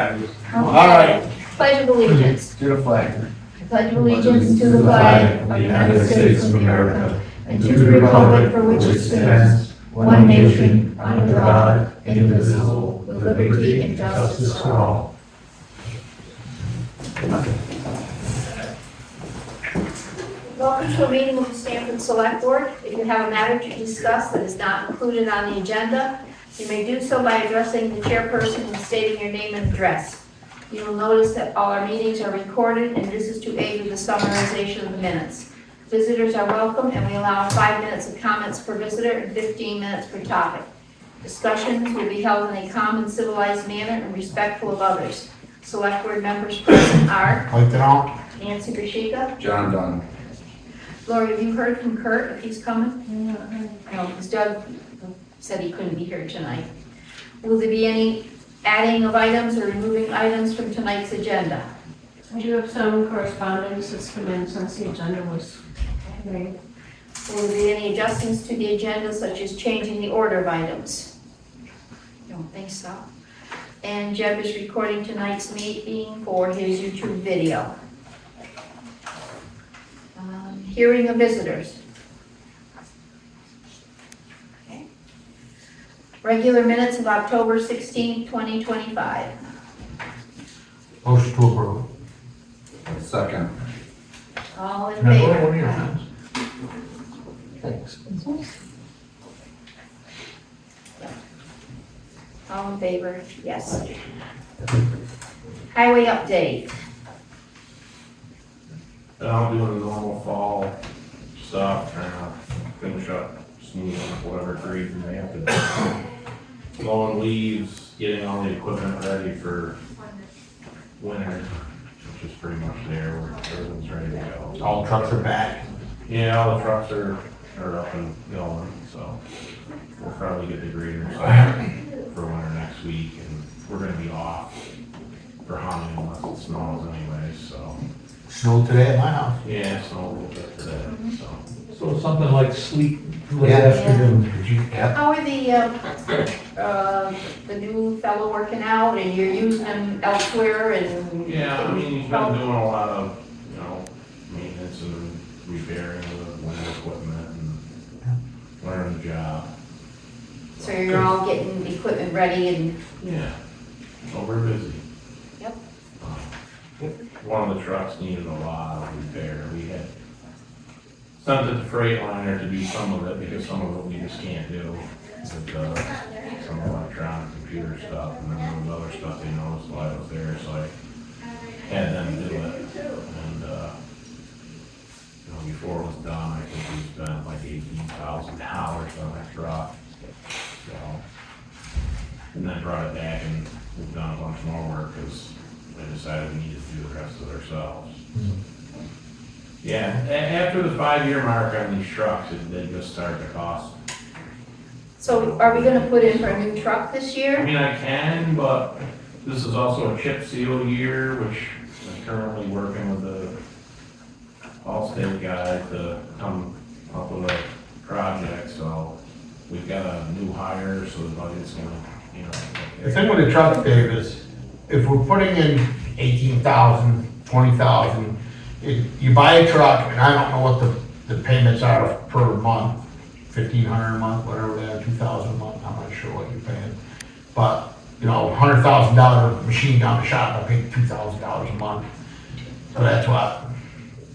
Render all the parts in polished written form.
practice. All right. Pledge of allegiance. To the flag. I pledge allegiance to the flag of the United States of America and to the republic for which it stands, one nation, under God, indivisible, with liberty and justice for all. Welcome to a meeting of the Stamford Selectboard. If you have a matter to discuss that is not included on the agenda, you may do so by addressing the chairperson and stating your name and address. You will notice that all our meetings are recorded, and this is to aid with the summarization of the minutes. Visitors are welcome, and we allow 5 minutes of comments per visitor and 15 minutes per topic. Discussions will be held in a calm and civilized manner and respectful of others. Select board members present are Nancy Brishika, John Dunn. Lori, have you heard from Kurt if he's coming? No, because Doug said he couldn't be here tonight. Will there be any adding of items or removing items from tonight's agenda? I do have some correspondence that's come in since the agenda was made. Will there be any adjustments to the agenda, such as changing the order of items? Don't think so. And Jeb is recording tonight's meeting for his YouTube video. Hearing of visitors. Okay. Regular minutes of October 16, 2025. Motion to approve. Second. All in Now, favor? what are your hands? Thanks. All in favor? Yes. Highway update. I'm doing the normal fall stuff, trying to finish up smooth on whatever grade we may have to do. Blowing leaves, getting all the equipment ready for winter, which is pretty much there, where everything's ready to go. All trucks are back. Yeah, all the trucks are up and going, so we'll probably get the graders for winter next week, and we're gonna be off for hunting unless it snows anyway, so. Snowed today at my house. Yeah, so a little bit today, so. So something like sleep late Yeah. afternoon. Did you, yeah, How are the new fellow working out, and you're using them elsewhere and? Yeah, I mean, he's been doing a lot of, maintenance and repairing the winter equipment and learning the job. So you're all getting equipment ready and, Yeah, so we're busy. Yep. One of the trucks needed a lot of repair. We had sent it to Freightliner to do some of it because some of it we just can't do with some electronic computer stuff, and then there was other stuff they noticed while I was there, so I had them do it. And before it was done, I think we spent like $18,000 on that truck. So, and then brought it back and we've done a bunch more work because they decided we needed to do the rest of it ourselves. Yeah, after the 5-year mark on these trucks, they just start to cost. so are we gonna put in for a new truck this I year? mean, I can, but this is also a chip seal year, which I'm currently working with the Allstate guy to come up with a project, so we've got a new hire, so the budget's gonna, the thing with the truck, Dave, is if we're putting in 18,000, 20,000, you buy a truck, and I don't know what the payments are per month, 1,500 a month, whatever they are, 2,000 a month, I'm not sure what you're paying. But, $100,000 machine down the shop, I pay $2,000 a month. So that's what,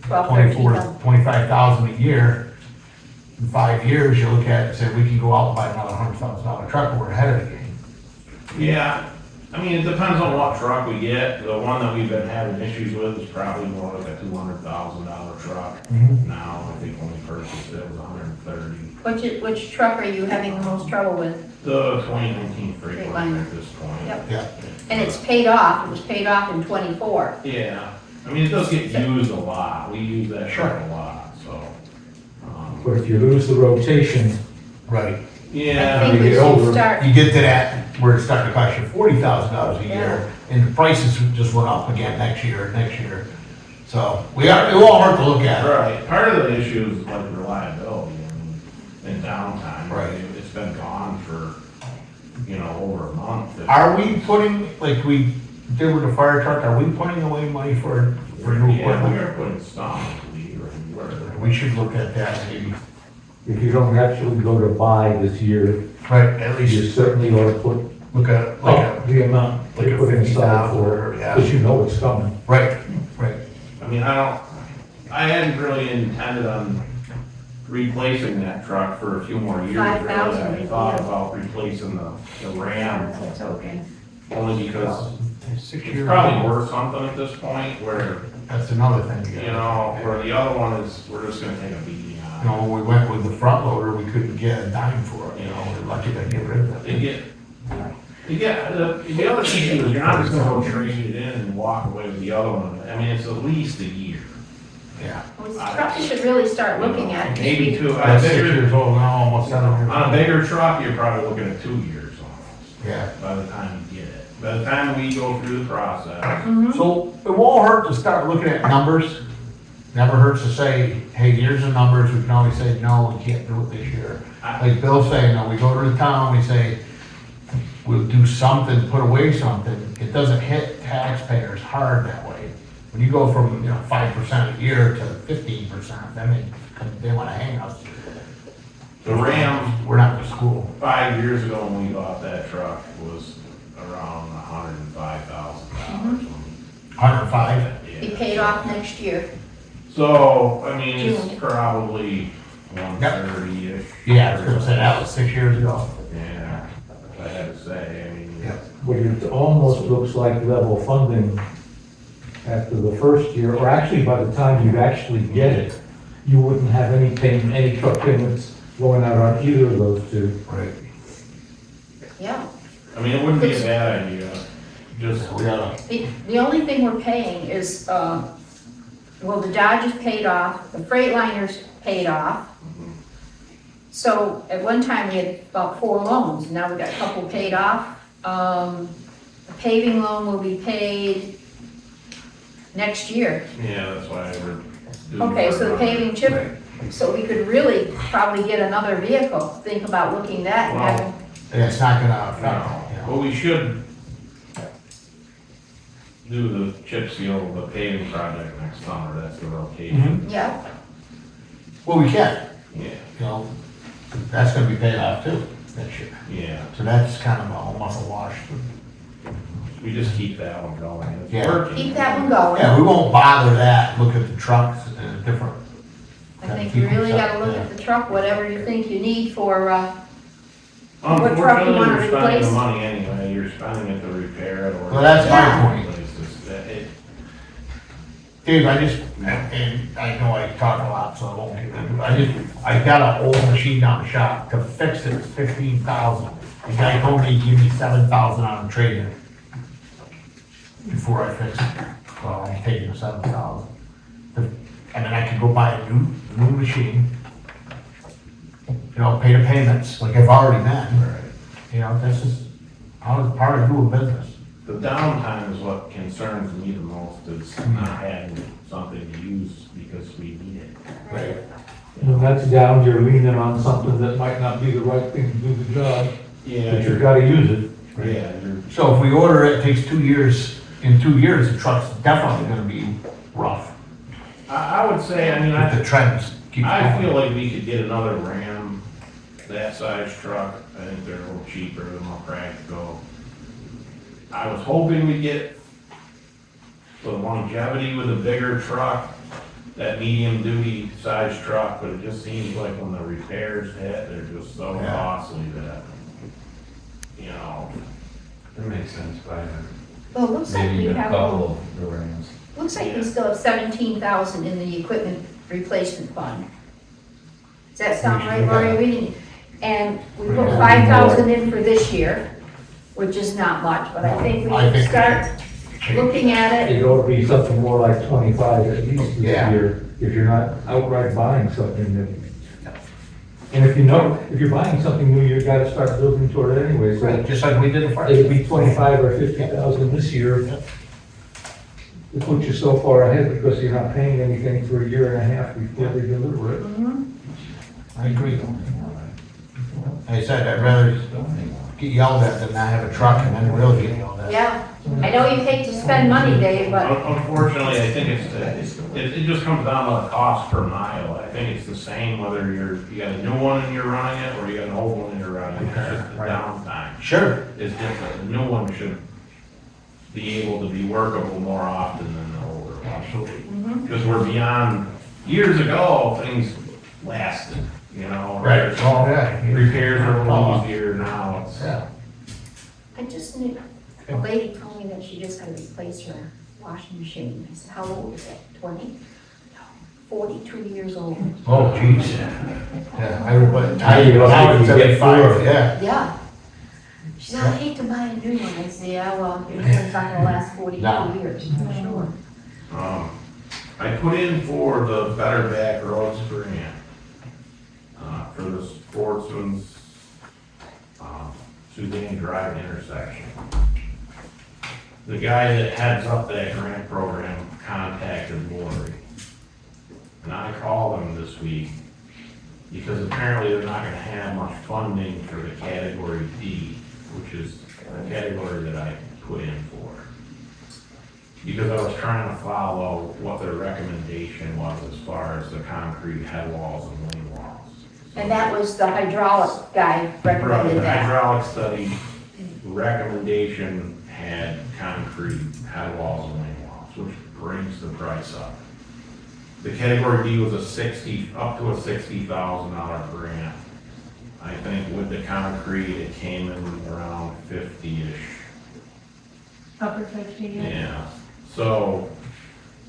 12, 25,000 a year. In 5 years, you look at it and say, we can go out and buy another $100,000 truck, and we're ahead of the game. Yeah, I mean, it depends on what truck we get. The one that we've been having issues with is probably more like a $200,000 truck. Mhm. Now, I think when we purchased it, it was $130,000. Which truck are you having the most trouble with? The 2019 Freightliner Freightliner. at this point. Yep. Yeah. And it's paid off, it was paid off in '24. Yeah, I mean, it does get used a lot. We use that truck a lot, so. But if you lose the rotation, Right. Yeah. I think we you get older, should start, You get to that, where it's starting to cost you $40,000 a year, and the prices just went up again next year. So, it won't hurt to look at. Right, part of the issue is like reliability and downtime. Right. It's been gone for, over a month. Are we putting, like, we did with the fire truck, are we putting away money for new Yeah, we equipment? are putting some, I believe, or whatever. We should look at that maybe. If you don't actually go to buy this year, Right, at you least certainly ought to put look at, up the amount like they a put inside 50,000 for, or, yeah. because you know it's coming. right, right. I mean, I hadn't really intended on replacing that truck for a few more years. really. 5,000, I thought yeah. about replacing the Ram, That's okay. only because 6 it's years. probably worth something at this point, where, That's another thing. you know, where the other one is, we're just gonna take a beating You on. know, when we went with the front loader, we couldn't get a dime for it, you know, we're lucky to get rid of They it. get, the other issue is you're not just gonna go trade it in and walk away with the other one. I mean, it's at least a year. Yeah. Well, we probably should really start looking at it. Maybe two, on a That's 6 bigger, years old now, almost 7 years. on a bigger truck, you're probably looking at 2 years almost, Yeah. by the time you get it. By the time we go through the process. So it won't hurt to start looking at numbers. Never hurts to say, hey, here's the numbers. We can always say, no, we can't do it this year. Like Bill's saying, no, we go to the town, we say, we'll do something, put away something. It doesn't hit taxpayers hard that way. When you go from, 5% a year to 15%, then they wanna hang us. The Ram, We're not the school. 5 years ago when we bought that truck, was around $105,000. 105. Be Yeah. paid off next year. So, I mean, it's June. probably 130-ish. Yeah, I was gonna say, that was 6 years ago. Yeah, I had to say, I mean. Yep. But it almost looks like level funding after the first year, or actually by the time you actually get it, you wouldn't have any truck payments going out on either of those two. Right. Yeah. I mean, it wouldn't be a bad idea, just, We gotta, The only thing we're paying is, well, the Dodge is paid off, the Freightliner's paid off. So at one time, we had about 4 loans, now we've got a couple paid off. The paving loan will be paid next year. yeah, that's why we're. doing Okay, so the for- paving chip, so we could really probably get another vehicle, think about looking at that and having, and it's not gonna affect, No, well, we should do the chip seal, the paving project next summer, that's the rotation. yeah, Well, we can, Yeah, that's gonna be paid off too, next year. yeah, So that's kind of almost a wash. we just keep that one going, it's Yeah. working. keep that one going. Yeah, we won't bother that, look at the trucks and the different. I think you really gotta look at the truck, whatever you think you need for, What truck you Unfortunately, wanna you're spending replace? the money anyway, you're spending it to repair it or. Well, that's my Yeah. point. Places that it- Dave, and I know I talk a lot, so I won't get into it. I got an old machine down the shop, to fix it, it's 15,000. The guy told me, give me 7,000 on the trade-in. Before I fix it, well, I'm taking the 7,000. And then I could go buy a new machine. Pay the payments, like I've already done. This is, part of doing business. The downtime is what concerns me the most, is not having something to use because we need it. Right. And when that's down, you're leaning on something that might not be the right thing to do the job, Yeah, but you've gotta use it. yeah, you're, So if we order it, it takes 2 years. In 2 years, the truck's definitely gonna be rough. I would say, I mean, If the trends keep I going. feel like we could get another Ram, that size truck, I think they're a little cheaper, they're more practical. I was hoping we'd get the longevity with a bigger truck, that medium duty size truck, but it just seems like when the repairs hit, they're just so Yeah. costly that, That makes sense, by well, it looks like maybe we even a have, couple of the Rams. looks like we still have 17,000 in the equipment replacement fund. Does that sound right, Lori? We didn't, and we put 5,000 in for this year, which is not much, but I think we I think should we start looking at it. It ought to be something more like 25 at least this Yeah. year, if you're not outright buying something new. And if you're buying something new, you've gotta start building toward it anyway, so Just like we did the first. it'd be 25 or 50,000 this year. It puts you so far ahead because you're not paying anything for a year and a half before they deliver it. I agree. Like I said, I'd rather get yelled at than not have a truck and then really get yelled at. Yeah, I know you hate to spend money, Dave, but Unfortunately, I think it just comes down to the cost per mile. I think it's the same whether you got a new one and you're running it, or you got an old one and you're running it. It's just the Right. downtime Sure. is different. The new one should be able to be workable more often than the older one. Absolutely. Because we're beyond, years ago, things lasted, you know? Right. Oh, yeah. Repairs are a little easier now, it's. Yeah. I just knew, a lady told me that she just had to replace her washing machine. I said, how old is it? 20? 42 years old. Oh, jeez. Yeah, I would, but Now you don't now think it's you get 75, four. yeah. Yeah. She said, I hate to buy a new one. I said, yeah, well, your thing's not gonna last 42 No. years, for sure. I put in for the Better Back Roads grant, for the Sportsman's, Suzanne Drive intersection. The guy that heads up that grant program contacted Lori. And I called him this week, because apparently they're not gonna have much funding for the category D, which is the category that I put in for. Because I was trying to follow what their recommendation was as far as the concrete head walls and wing walls. And that was the hydraulic guy recommended The that. hydraulic study recommendation had concrete head walls and wing walls, which brings the price up. The category D was up to a $60,000 grant. I think with the concrete, it came in around 50-ish. Upper 50, yeah. Yeah, so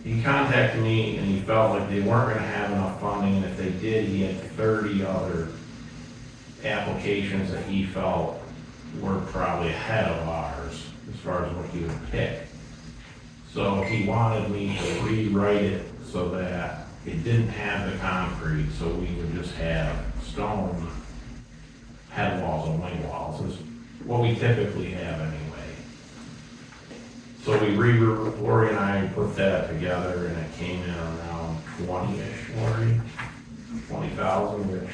he contacted me and he felt like they weren't gonna have enough funding, and if they did, he had 30 other applications that he felt were probably ahead of ours as far as what he would pick. So he wanted me to rewrite it so that it didn't have the concrete, so we would just have stone head walls and wing walls, is what we typically have anyway. So Lori and I put that together and it came in around 20-ish, Lori, 20,000, which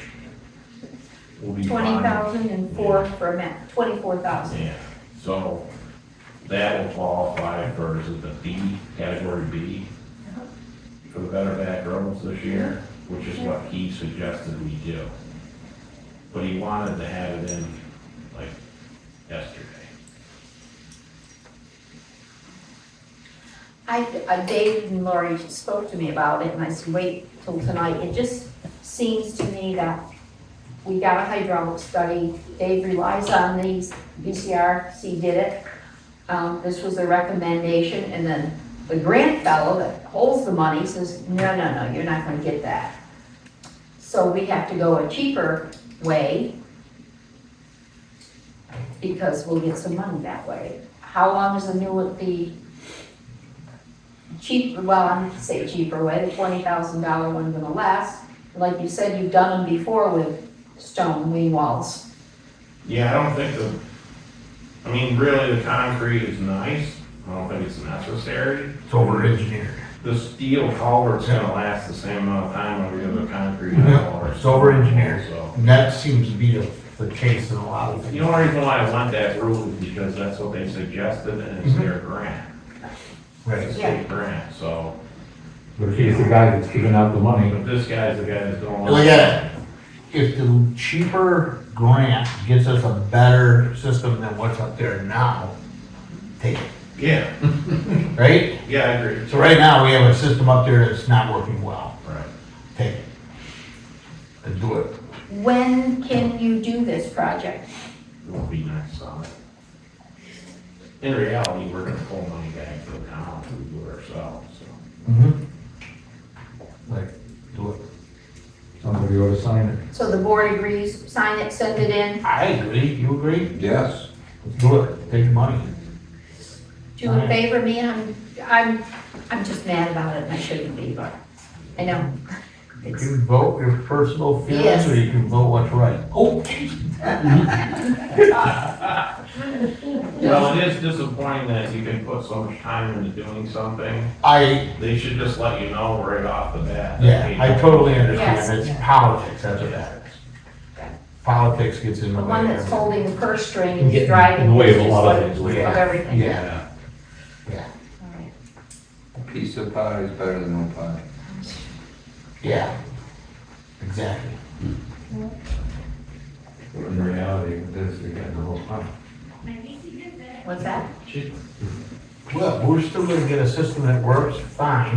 will be fine. 20,000 and four for a minute, 24,000. Yeah, so that will qualify for, is it the B, category B? For the Better Back Roads this year, which is what he suggested we do. But he wanted to have it in like yesterday. Dave and Lori spoke to me about it, and I said, wait till tonight. It just seems to me that we got a hydraulic study. Dave relies on these, BCRC did it. This was the recommendation, and then the grant fellow that holds the money says, no, you're not gonna get that. So we have to go a cheaper way, because we'll get some money that way. How long is the cheap, well, I'm gonna say cheaper way, the $20,000 one gonna last? Like you said, you've done them before with stone wing walls. Yeah, I don't think I mean, really, the concrete is nice. I don't think it's necessary. It's over-engineered. The steel culvert's gonna last the same amount of time over the other concrete. Yeah, it's over-engineered. So, And that seems to be the case in a lot of the things. only reason why I went that route is because that's what they suggested, and it's their grant. Right. It's a state grant, so, But if he's the guy that's giving out the money, but this guy's the guy that's going. Look at it. If the cheaper grant gets us a better system than what's up there now, take it, Yeah, right? yeah, I agree. So right now, we have a system up there that's not working well. Right. Take it. And do it. When can you do this project? It will be next summer. In reality, we're gonna pull money back to the town if we do it ourselves, so. Mm-hmm. Like, do it. somebody ought to sign it. So the board agrees, sign it, send it in. I agree, you agree? Yes. Let's do it, take the money. Do you in favor of me? I'm just mad about it, and I shouldn't be, but I know. You It's, can vote your personal feelings, Yes. or you can vote what's right. Oh, Well, it is disappointing that you can put so much time into doing something. They should just let you know right off the bat. that, Yeah, hey, I totally Yes. understand, it's politics, that's what that is. Politics gets in the the way. one of that's everything. holding the purse string Get is driving. in the way of a just lot of what- things, Of yeah. everything. Yeah. piece of pie is better than no pie. Yeah, exactly. In reality, this, we got the whole pump. What's that? Well, we're still gonna get a system that works fine,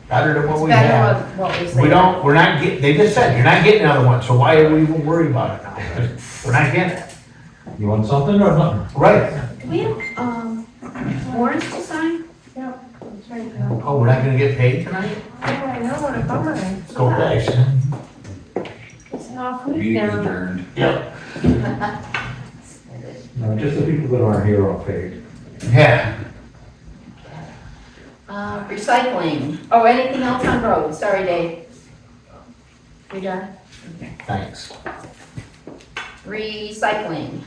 better than what It's we better have. than what we We say. don't, we're not getting, they just said, you're not getting another one, so why are we even worried about it now? We're not getting it. You want something or nothing? Right. Do we have, warrants to sign? Yep, that's right, Bill. Oh, we're not gonna get paid tonight? Oh, I know, what a bummer. Let's go dice. It's an off week Meeting now. adjourned. Yep. No, just the people that aren't here are paid. Yeah. Recycling. Oh, anything else on road? Sorry, Dave. We done? Thanks. Recycling.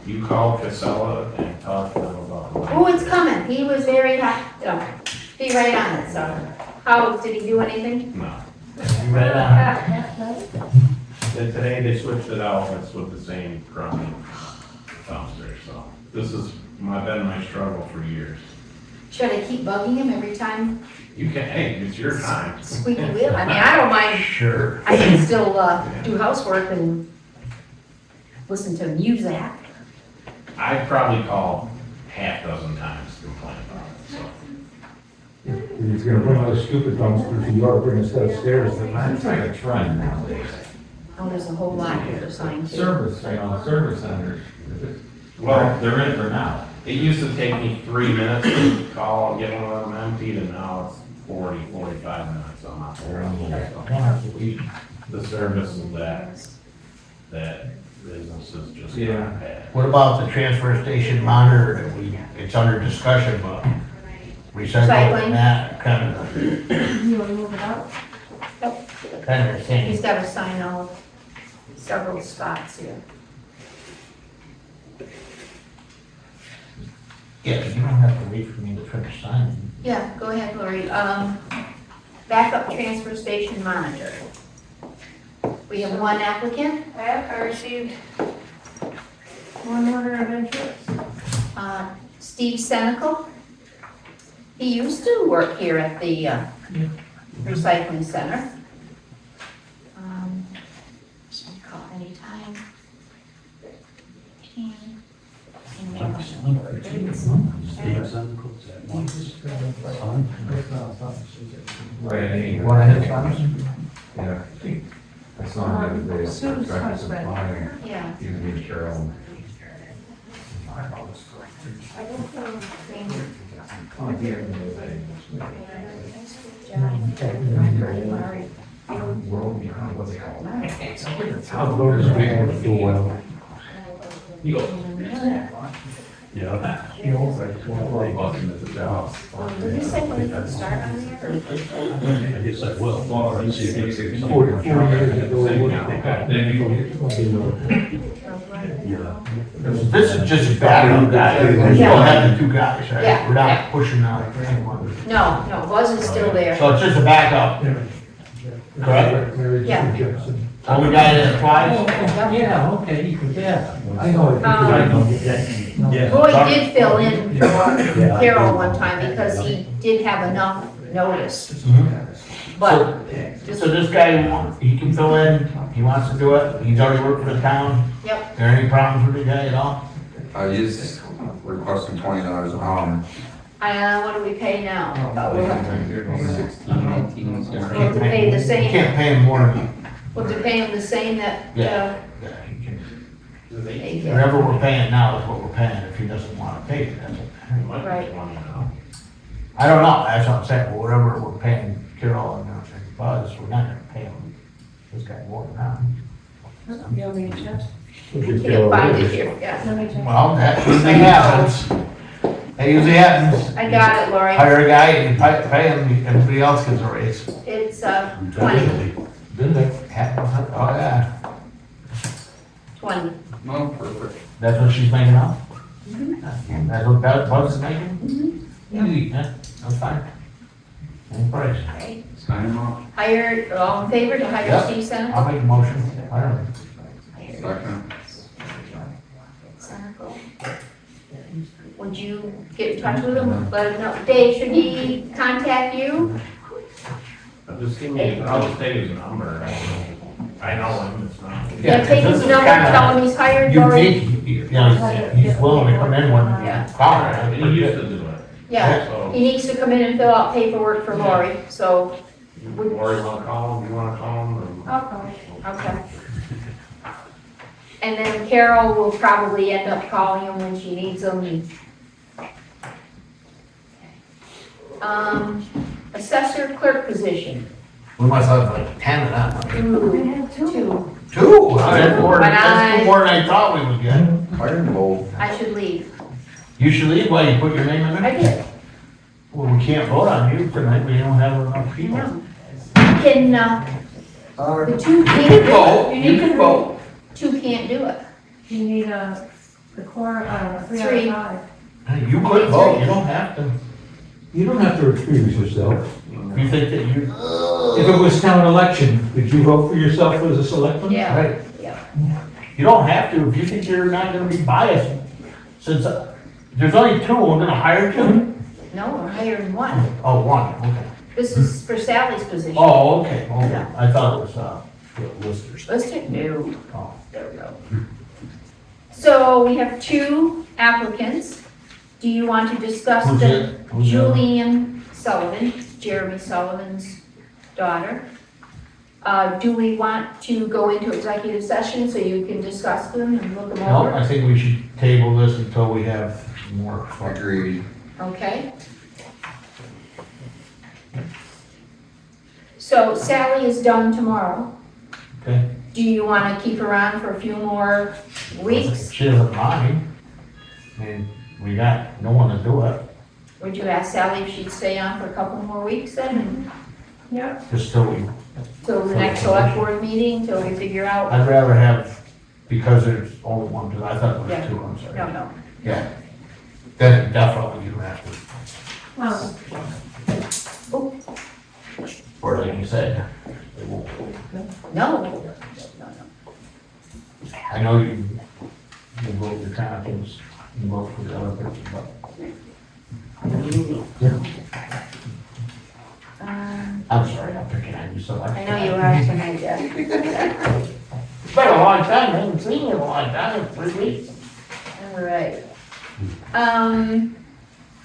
You call Casella and talk to them about. Oh, it's coming. He was very happy. Be right on it, so. How, did he do anything? No. Right on. Then today they switched it out, it's with the same crummy dumpster, so. This has been my struggle for years. Should I keep bugging him every time? You can, hey, it's your time. Squeaky wheel? I mean, I don't mind. Sure. I can still, do housework and listen to music. I probably call half dozen times to complain about it, so. If you're gonna bring those stupid dumpsters, you ought to bring a set of stairs that It's like a trend nowadays. Oh, there's a whole lot here to sign too. Service, service centers. Well, They're in for now. it used to take me 3 minutes to call and get one of them emptied, and now it's 40, 45 minutes on my They're on the- phone. The service of that business is just Yeah. not bad. What about the transfer station monitor that it's under discussion, but recycling Recycling. and that kind of You wanna move it up? thing. He's gotta sign all, several spots here. Yeah, you don't have to wait for me to finish signing. Yeah, go ahead, Lori. Backup transfer station monitor. We have one applicant, I received one order of interest. Steve Senical. He used to work here at the recycling center. Call anytime. Right, You wanna hit sign? Yeah. I saw him the other day. Sue's Tractor husband. Supply, Yeah. he was in Carroll. Oh, yeah. World, you know, what they call it. How the voters are do well. Yeah. He also, welcome to the job. Did you say when you can start on there? Yes, I will. 40 years ago, it This is just a backup guy. We still have the two guys, right? Yeah. We're not pushing out anyone. No, Buzz is still there. So it's just a backup, correct? Yeah. Only guy that applies? Yeah, okay, yeah. I know. Roy did fill in for Carol one time because he did have enough notice, but just, So this guy, he can fill in, he wants to do it, he's already worked for the town. yep. There any problems with the guy at all? He's requesting $20 an hour. What do we pay now? We'll have to 16, 18, we'll have to pay the You same, can't pay him more than, we'll have to pay him the same that, yeah. they get. Whatever we're paying now is what we're paying, if he doesn't wanna pay it, that's okay. Right. I don't know, that's what I'm saying, but whatever we're paying Carol and Buzz, we're not gonna pay him this guy more than that. You want me to check? Can't find it here, yeah. Let me check. Well, that usually happens. That usually happens. I got it, Lori. Hire a guy and pay him, everybody else gets a raise. It's, 20, Been there. Oh, yeah, 20. No, perfect. that's what she's making now? That's what Buzz is making? Easy, yeah, that's fine. Any price. Right. Sign him up. Hire, all in favor to hire Yep. Steve Senical? I'll make a motion. Hire him. Second. Senical. would you get in touch with him, let him know? Dave, should he contact you? I'll just take his number. I know him, it's not. Yeah, take this his is number, kinda tell him he's hired, Lori. Unique, you know, he's willing to come in when Yeah. you call him. He used to do it, Yeah, so. he needs to come in and fill out paperwork for Lori, so, Or you wanna call him, you wanna call him, or? I'll call. okay. And then Carol will probably end up calling him when she needs him. Assessor clerk position. We must have like 10 of them. Ooh, two. Two? That's more, But that's more than I thought we would get. Hire them both. I should leave. You should leave while you put your name in I there. did. Well, we can't vote on you tonight, we don't have enough people. Can, the two You can't can do it. vote, you can vote. Two can't do it. You need the core, 3 out Three. of 5. Hey, you could vote, you don't have to. You don't have to recuse yourself. You think that you, If it was town election, did you vote for yourself as a selectman? Yeah. right, Yeah. you don't have to, if you think you're not gonna be biased. Since there's only two, we're gonna hire two? No, we're hiring one. Oh, one, okay. This is for Sally's position. Oh, okay, okay. Yeah. I thought it was, listers. Let's take, no. Oh. There we go. So we have two applicants. Do you want to discuss Who's the it? Who's the other? Julian Sullivan, Jeremy Sullivan's daughter? Do we want to go into executive session so you can discuss them and look them No, over? I think we should table this until we have more. Agreed. Okay. So Sally is done tomorrow. Okay. Do you want to keep her on for a few more weeks? She doesn't mind. I mean, we got no one to do it, Would you ask Sally if she'd stay on for a couple more weeks then? Yep. just till we, Till the next select board meeting, till we figure out? I'd rather have, because there's only one, because I thought there Yeah. was two, I'm sorry. No. Yeah. Then definitely you have to, or like you said, they won't. No. I know you vote your conscience, you vote for the other person, but I'm sorry, I'm picking on you so much. I know you are tonight, Jeff. It's been a long time, I haven't seen you in a long time, 3 weeks. All right.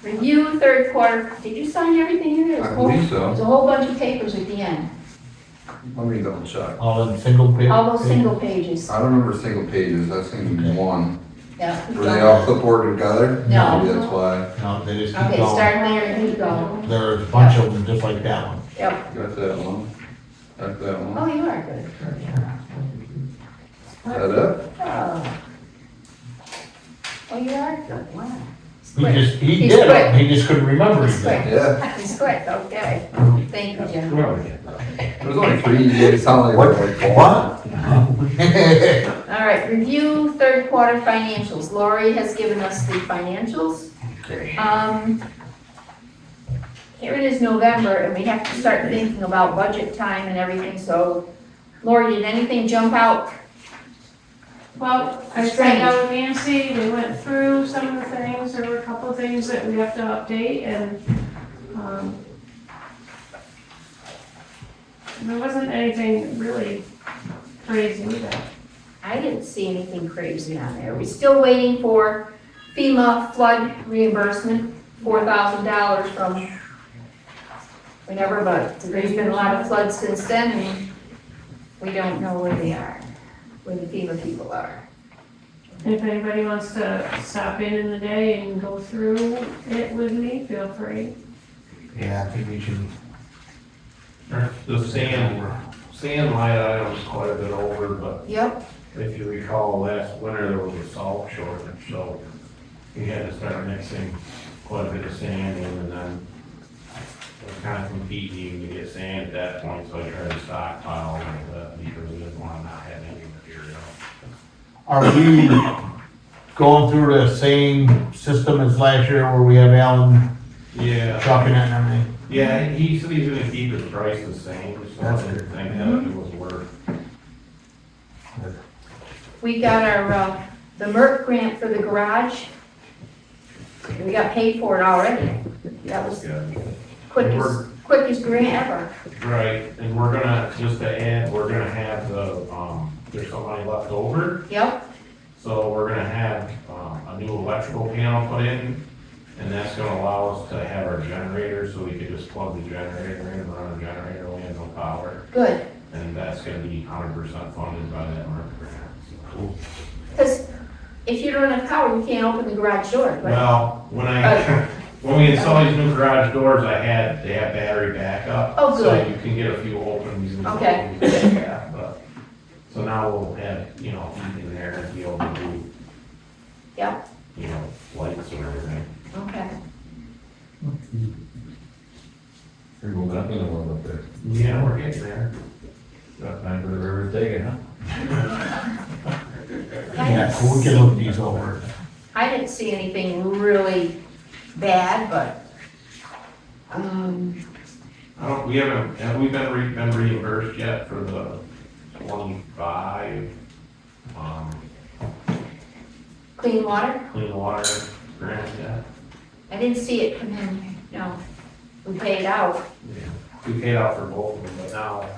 Review third quarter, did you sign everything in there? I believe so. There's a whole bunch of papers at the end, Let me double check. All in single page? all those single pages. I don't remember single pages, I've seen one. Yeah. Were they all clipboard together? No. Maybe that's why. No, they just keep Okay, going. start there and keep going. There's a bunch of them just like that one. Yep. Got that one. Got that Oh, one. you are good. Is that it? Oh. Oh, you are good, wow. He just, he He's did quick. it, he just couldn't remember He's quick. anything. Yeah. He's quick, okay. Thank you, Jim. There was only three, it sounded like there were like four. All right, review third quarter financials. Lori has given us the financials. Okay. Here it is November, and we have to start thinking about budget time and everything, so Lori, did anything jump out? Well, I sat down with Nancy, we went through some of the things, there were a couple of things that we have to update, and, there wasn't anything really crazy that, I didn't see anything crazy on there. We're still waiting for FEMA flood reimbursement, $4,000 from whenever, but there's been a lot of floods since then, and we don't know where they are, where the FEMA people are. if anybody wants to stop in the day and go through it with me, feel free. Yeah, I think we should. The sand line item was quite a bit over, but Yep, if you recall, last winter there was a salt shortage, so we had to start mixing quite a bit of sand in, and then we're kind of competing to get sand at that point, so I tried to stockpile because we didn't want to not have any material. Are we going through the same system as last year where we have Alan Yeah. trucking it and everything? Yeah, he said he's gonna keep his price the same, so I That's didn't good. think that it was worth. we got our, the MERC grant for the garage. We got paid for it already. That was Good. quickest grant ever. Right, and we're gonna, just to add, we're gonna have the, there's some money left over, Yep, so we're gonna have, a new electrical panel put in, and that's gonna allow us to have our generator, so we could just plug the generator in and run a generator when we have no power, good. and that's gonna be 100% funded by that MERP grant. Because if you don't have power, you can't open the garage door, right? Well, when we install these new garage doors, they have battery backup. Oh, good. So you can get a few open using. Okay. But, so now we'll have, you know, heat in there to be able to do, Yep, you know, lights or everything. okay. You're moving up in the world up there. Yeah, we're getting there. Got time for the river to take it, huh? Yeah, so we can look these over. I didn't see anything really bad, but, We haven't, have we been reimbursed yet for the 25, clean water? clean water grant yet? I didn't see it come in, no. We paid out. Yeah. We paid out for both of them, but now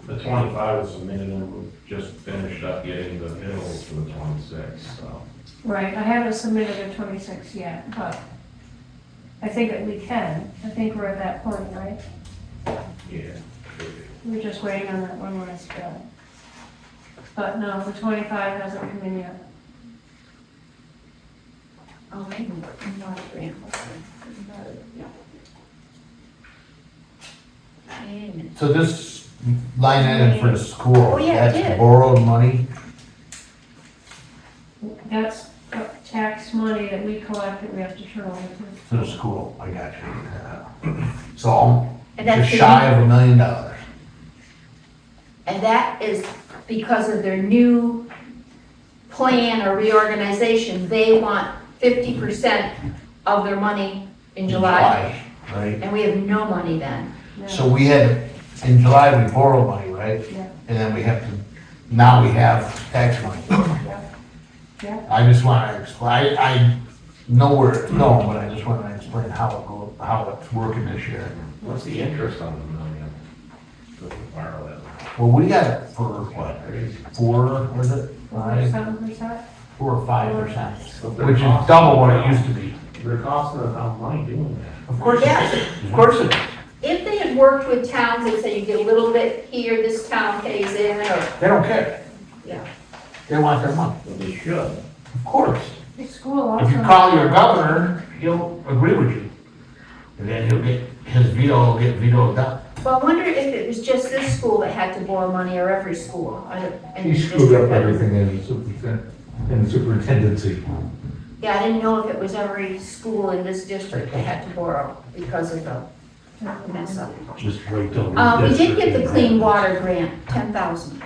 the 25 was submitted and we just finished up getting the bills for the 26, so. Right, I haven't submitted a 26 yet, but I think that we can. I think we're at that point, right? Yeah. We're just waiting on that one last bill. But no, the 25 hasn't come in yet. Oh, maybe, not a grant. Wait a minute. So this line item for the school, Oh, yeah, it that's did. borrowed money? That's tax money that we collect that we have to turn over to. For the school, I got you. So, And that's just the- shy of $1 million. And that is because of their new plan or reorganization. They want 50% of their money in July, Right? and we have no money then. No. So we had, in July, we borrowed money, right? Yeah. And then we have to, now we have tax money. Yeah. I just want to explain, I know where it's going, but I just want to explain how it's working this year. What's the interest on the million? If we borrow that. Well, we got it for what, 4, was it? 7%? 4 or 5%, But they're which is costing- double what it used to be. They're costing us how money doing that. Of course it Yes. is, of course it is. If they had worked with towns and say you get a little bit here, this town pays in, or, They don't care. yeah. They want their money, But they should. of course. The school also. If you call your governor, he'll agree with you. And then he'll get, his veto will get vetoed down. Well, I wonder if it was just this school that had to borrow money, or every school. He screwed up everything in the superintendency. Yeah, I didn't know if it was every school in this district that had to borrow because of the mess up. Just wait till. We did get the clean water grant, 10,000.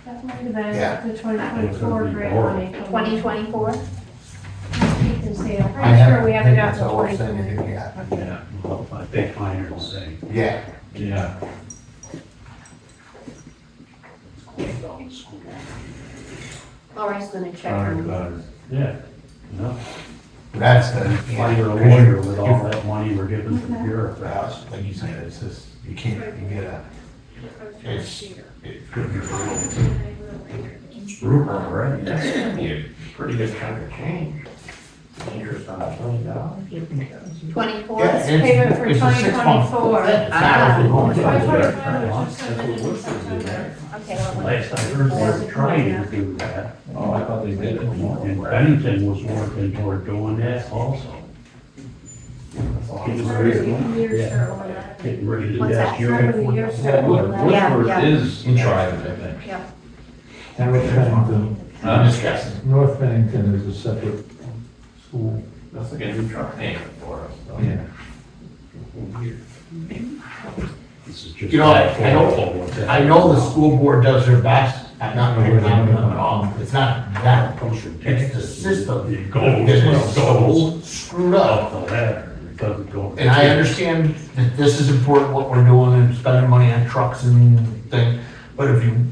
That might have Yeah. been the 2024 grant money. 2024? You can see, I'm I pretty sure we haven't think gotten that's the all we're saying 2024. here yet. Yeah, well, I think mine are the same. Yeah. Yeah. Laura's gonna check. Yeah, no, That's the. while you're a lawyer with all that money we're giving to the bureaucrats. Like you said, it's just, you can't, you get a, it could be brutal. It's brutal, right? That's gonna be a pretty good chunk of change. Interest on $20. 24? Yeah, it's- Payment for it's a 6-month 2024. thing. It's not really going to- That's what Worcester did there. Okay, well, Last I heard, they were trying to do that. Oh, I thought they did it. And Bennington was working toward doing that also. Getting ready getting ready to do What's that. that? Uniform. Yeah, yeah. Is private, I think. yeah. North Bennington, I'm just guessing. North Bennington is a separate school. That's like a new truck payment for us. so. Yeah. This is just. You know, I know the school board does their best at not paying them at all. It's not that, it's the system It that goes, is well, so goes screwed up. up the ladder. It doesn't go. And I understand that this is important, what we're doing and spending money on trucks and things, but if you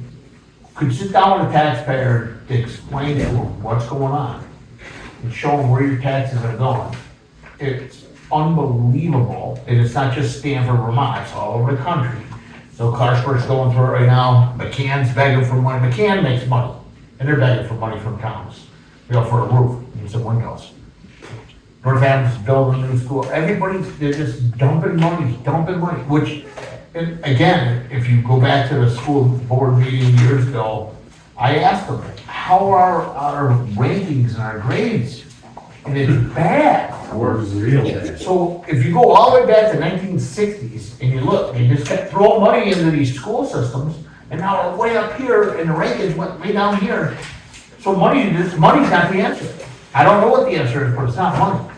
could sit down with a taxpayer to explain to them what's going on and show them where your taxes are going, it's unbelievable, and it's not just Stamford, Vermont, it's all over the country. So Clarksburg's going through it right now, McCann's begging for money, McCann makes money, and they're begging for money from towns, for a roof and some windows. Northampton's building a new school, everybody, they're just dumping money, which, and again, if you go back to the school board meeting years ago, I asked them, how are our rankings and our grades? And it's bad. Where's the real bad? So if you go all the way back to 1960s and you look, they just kept throwing money into these school systems, and now we're way up here and the rankings went way down here. So money's not the answer. I don't know what the answer is, but it's not money.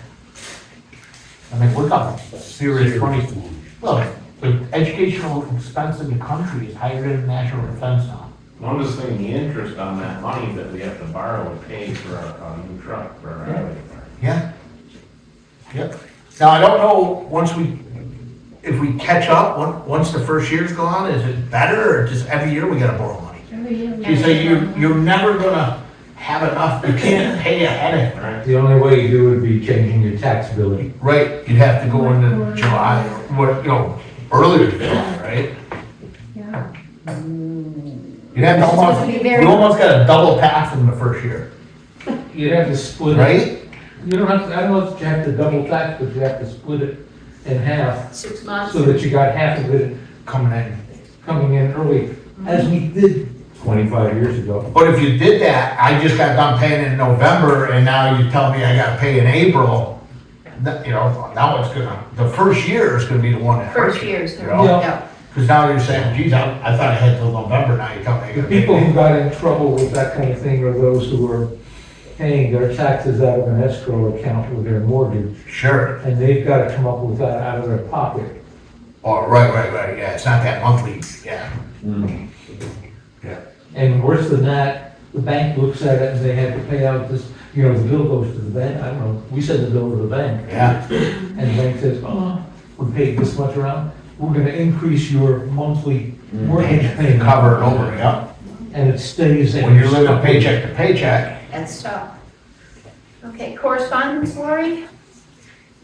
I mean, we're talking serious money. Look, the educational expense in the country is higher than national defense now. I'm just thinking the interest on that money that we have to borrow to pay for a new truck for our highway department. Yeah. Yep. Now, I don't know, if we catch up, once the first year's gone, is it better, or just every year we gotta borrow money? Every year. You say you're never gonna have enough, you can't pay ahead of it. Right? The only way you do would be changing your taxability. Right, you'd have to go into July, or earlier than that, right? Yeah. You'd have to It's supposed to be very- you almost got a double tax in the first year, You'd have to split it. right? You don't have to, I don't know if you have to double tax, but you have to split it in half 6 months. so that you got half of it Coming in. coming in early, as we did 25 years ago. But if you did that, I just got done paying in November, and now you tell me I gotta pay in April, now it's the first year is gonna be the one that hurts First you, year's, you know? yeah. Cause now you're saying, geez, I thought I had till November, now you tell me I The gotta pay. people who got in trouble with that kind of thing are those who were paying their taxes out of an escrow account with their mortgage, Sure, and they've got to come up with that out of their pocket. oh, right, yeah, it's not that monthly, yeah. And worse than that, the bank looks at it and they had to pay out this, the bill goes to the bank, I don't know, we send the bill to the bank. Yeah, And the bank says, we paid this much around, we're gonna increase your monthly mortgage payment. cover it over, yeah. And it stays. When you're living paycheck to paycheck, That's tough. Okay, correspondence, Lori?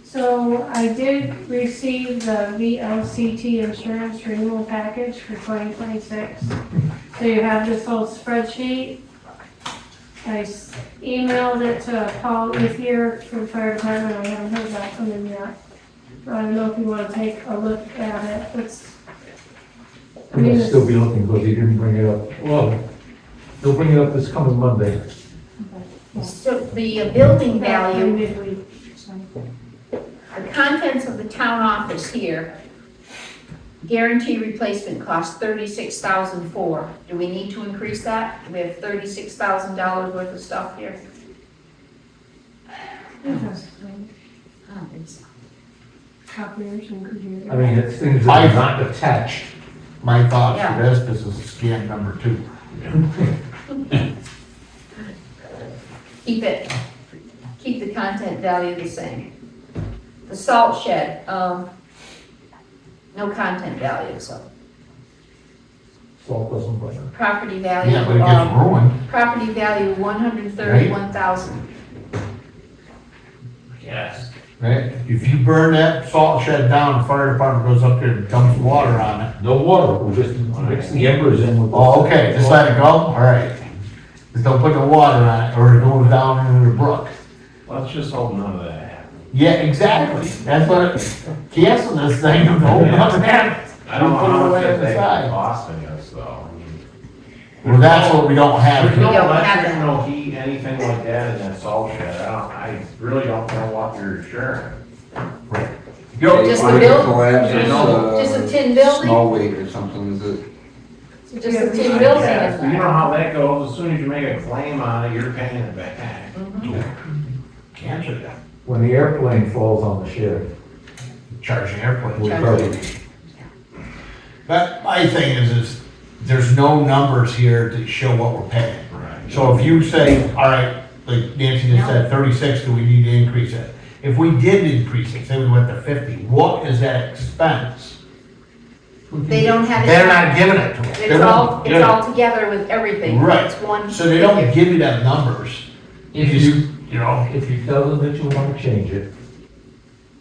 So I did receive the VLCT insurance renewal package for 2026. So you have this whole spreadsheet. I emailed it to Paul Ethier from the fire department. I haven't heard back from him yet. I don't know if you want to take a look at it. We'll still be looking, because he didn't bring it up. Well, he'll bring it up this coming Monday. So the building value, Midweek, so. the contents of the town office here, guarantee replacement costs $36,004. Do we need to increase that? We have $36,000 worth of stuff here. Copiers and computers. I mean, it's things that are not attached. my thoughts Yeah. for this is scam number 2. Keep the content value the same. The salt shed, no content value, so Salt doesn't burn. property value, Yeah, but it gets ruined. property value 131,000. Yes. Right, if you burn that salt shed down, the fire department goes up there and dumps water on it. No water, we'll just mix the embers in with. Oh, okay, just let it go, all right. Just don't put the water on it, or it goes down into the brook. Let's just hope none of that happens. Yeah, exactly, that's what, cancel this thing, and hold up that. I don't know Put it how away much on the that's side. costing us though. I mean, Well, that's what we don't have There's here. no We don't have electric, that. no heat, anything like that in that salt shed. I really don't know what you're insuring. Just the Or it bill? collapses, Just a tin building? Small weight or something, is it? Just a tin building. Yeah, you know how that goes. As soon as you make a claim on it, you're paying it back. Cancel that, When the airplane falls on the shed, charge the airplane. we Charge cover it. it. But my thing is there's no numbers here to show what we're paying. Right. So if you say, all right, like Nancy just said, 36, do we need to increase it? If we did increase it, say we went to 50, what is that expense? They don't have it. They're not giving it to us. They It's won't all, give it's it. all together with everything. Right. It's one. So they don't figure. give you them numbers. If You you, just, you know, if you tell them that you want to change it,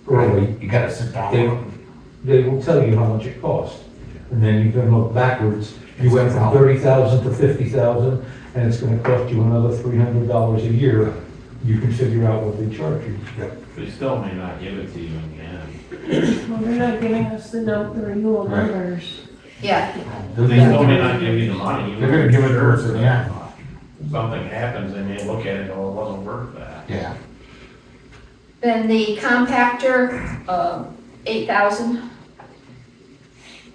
early, You gotta sit down with them. they will tell you how much it costs. And then you can look backwards. You went from 30,000 to 50,000, and it's gonna cost you another $300 a year. You can figure out what they charge you. They still may not give it to you in the end. Well, they're not giving us the renewal Right. numbers. Yeah, They still may not give you the money. They're gonna give it to us in the end. If something happens, they may look at it and go, it wasn't worth that. Yeah. then the compactor, 8,000,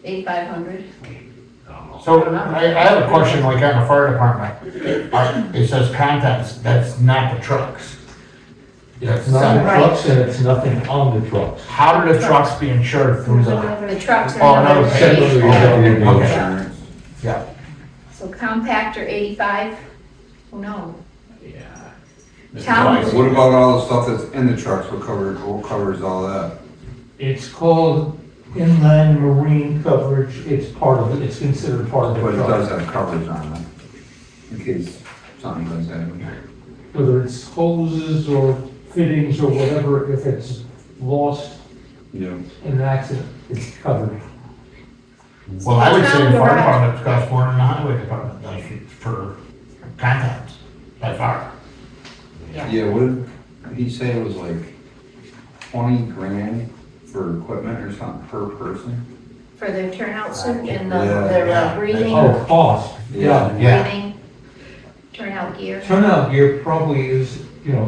8,500. So I have a question, like on the fire department. It says contents, that's not the trucks. It's not the Right. trucks and it's nothing on the trucks. How do the trucks be insured through There's the? another. The trucks Oh, are another another page. page. Okay. Insurance. Yeah. So compactor 85, oh no. Yeah. Town- What about all the stuff that's in the trucks, what covers all that? It's called inland marine coverage. It's part of it. It's considered part of the But it does truck. have coverage on it, in case something does happen. Whether it's hoses or fittings or whatever, if it's lost Yeah. in an accident, it's covered. Well, I would say the Town fire garage. department costs more than the highway department does for contents, by far. Yeah, what did he say it was like 20 grand for equipment or something per person? For their turnout suit and Yeah, their yeah. breathing, Oh, cost, yeah. Yeah. breathing, turnout gear. Turnout gear probably is,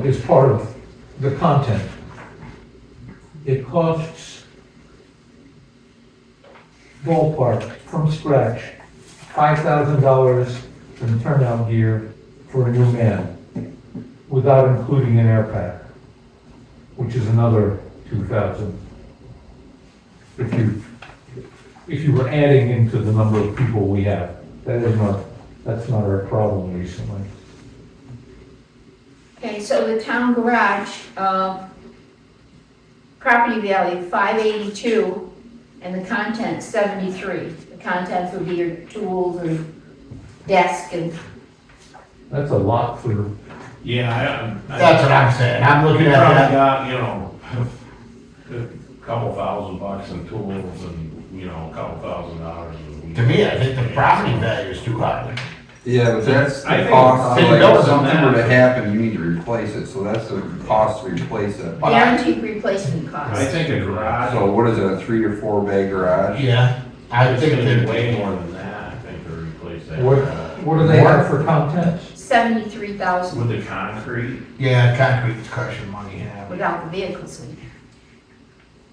is part of the content. It costs ballpark from scratch, $5,000 in turnout gear for a new man, without including an air pack, which is another 2,000. If you were adding into the number of people we have, that's not our problem recently. Okay, so the town garage, property value 582, and the contents 73. The contents would be your tools and desk and, That's a lot for, Yeah, That's what I'm saying. I'm looking You at probably that. got, a couple $1,000 in tools and, a couple $1,000. To me, I think the property value is too high. Yeah, but that's I the think- cost, Think like those if something are were to that. happen, you need to replace it, so that's the cost to replace it. But I- guaranteed replacement I cost. think a garage, So what is it, a 3 or 4 bay garage? Yeah, I it's think gonna be that, way more than that, I think, to replace that. what, garage. what do they have for contents? 73,000 With the concrete, yeah, concrete's crushing money, yeah. without the vehicles in.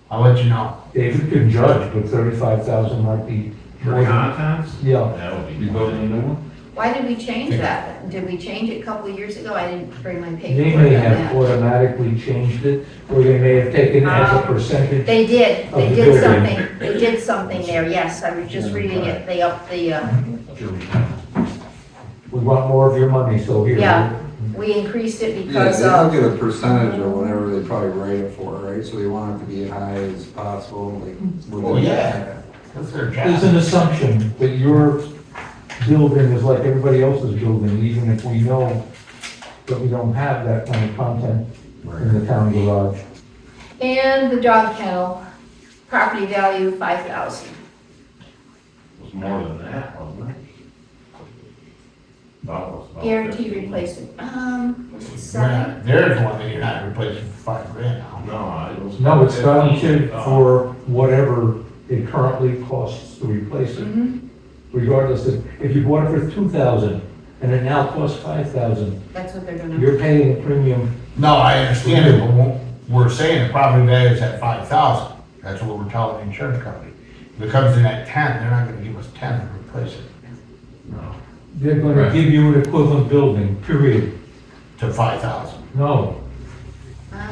I'll let you know. David can judge, but 35,000 might be for more than, contents, yeah. that would be. You building a new one? Why did we change that? Did we change it a couple of years ago? I didn't bring my They paperwork may on have that. automatically changed it, or they may have taken it as a percentage. They did, Of the they did building. something, they did something there, yes, I was just reading it, they upped the, We want more of your money, so here. Yeah. we increased it Yeah, because they don't of, get a percentage or whatever they probably write it for, right? So they want it to be as high as possible, like. Well, yeah. That's their There's an job. assumption that your building is like everybody else's building, even if we know that we don't have that kind of content in the town garage. and the dog kennel, property value 5,000. It was more than that, wasn't it? Thought it was about Guaranteed 15. replacement, was it 7? Right, there's one that you're not replacing for $5,000 now. No, it was. No, it's done 15, for whatever it currently costs to replace it. Mhm. Regardless if you bought it for 2,000 and it now costs 5,000, That's what they're gonna, you're paying a premium. No, I understand it, but we're saying the property value is at 5,000. That's what we're telling the insurance company. If it comes in at 10, they're not gonna give us 10 to replace it They're gonna give you an equivalent building, period. to 5,000. No, I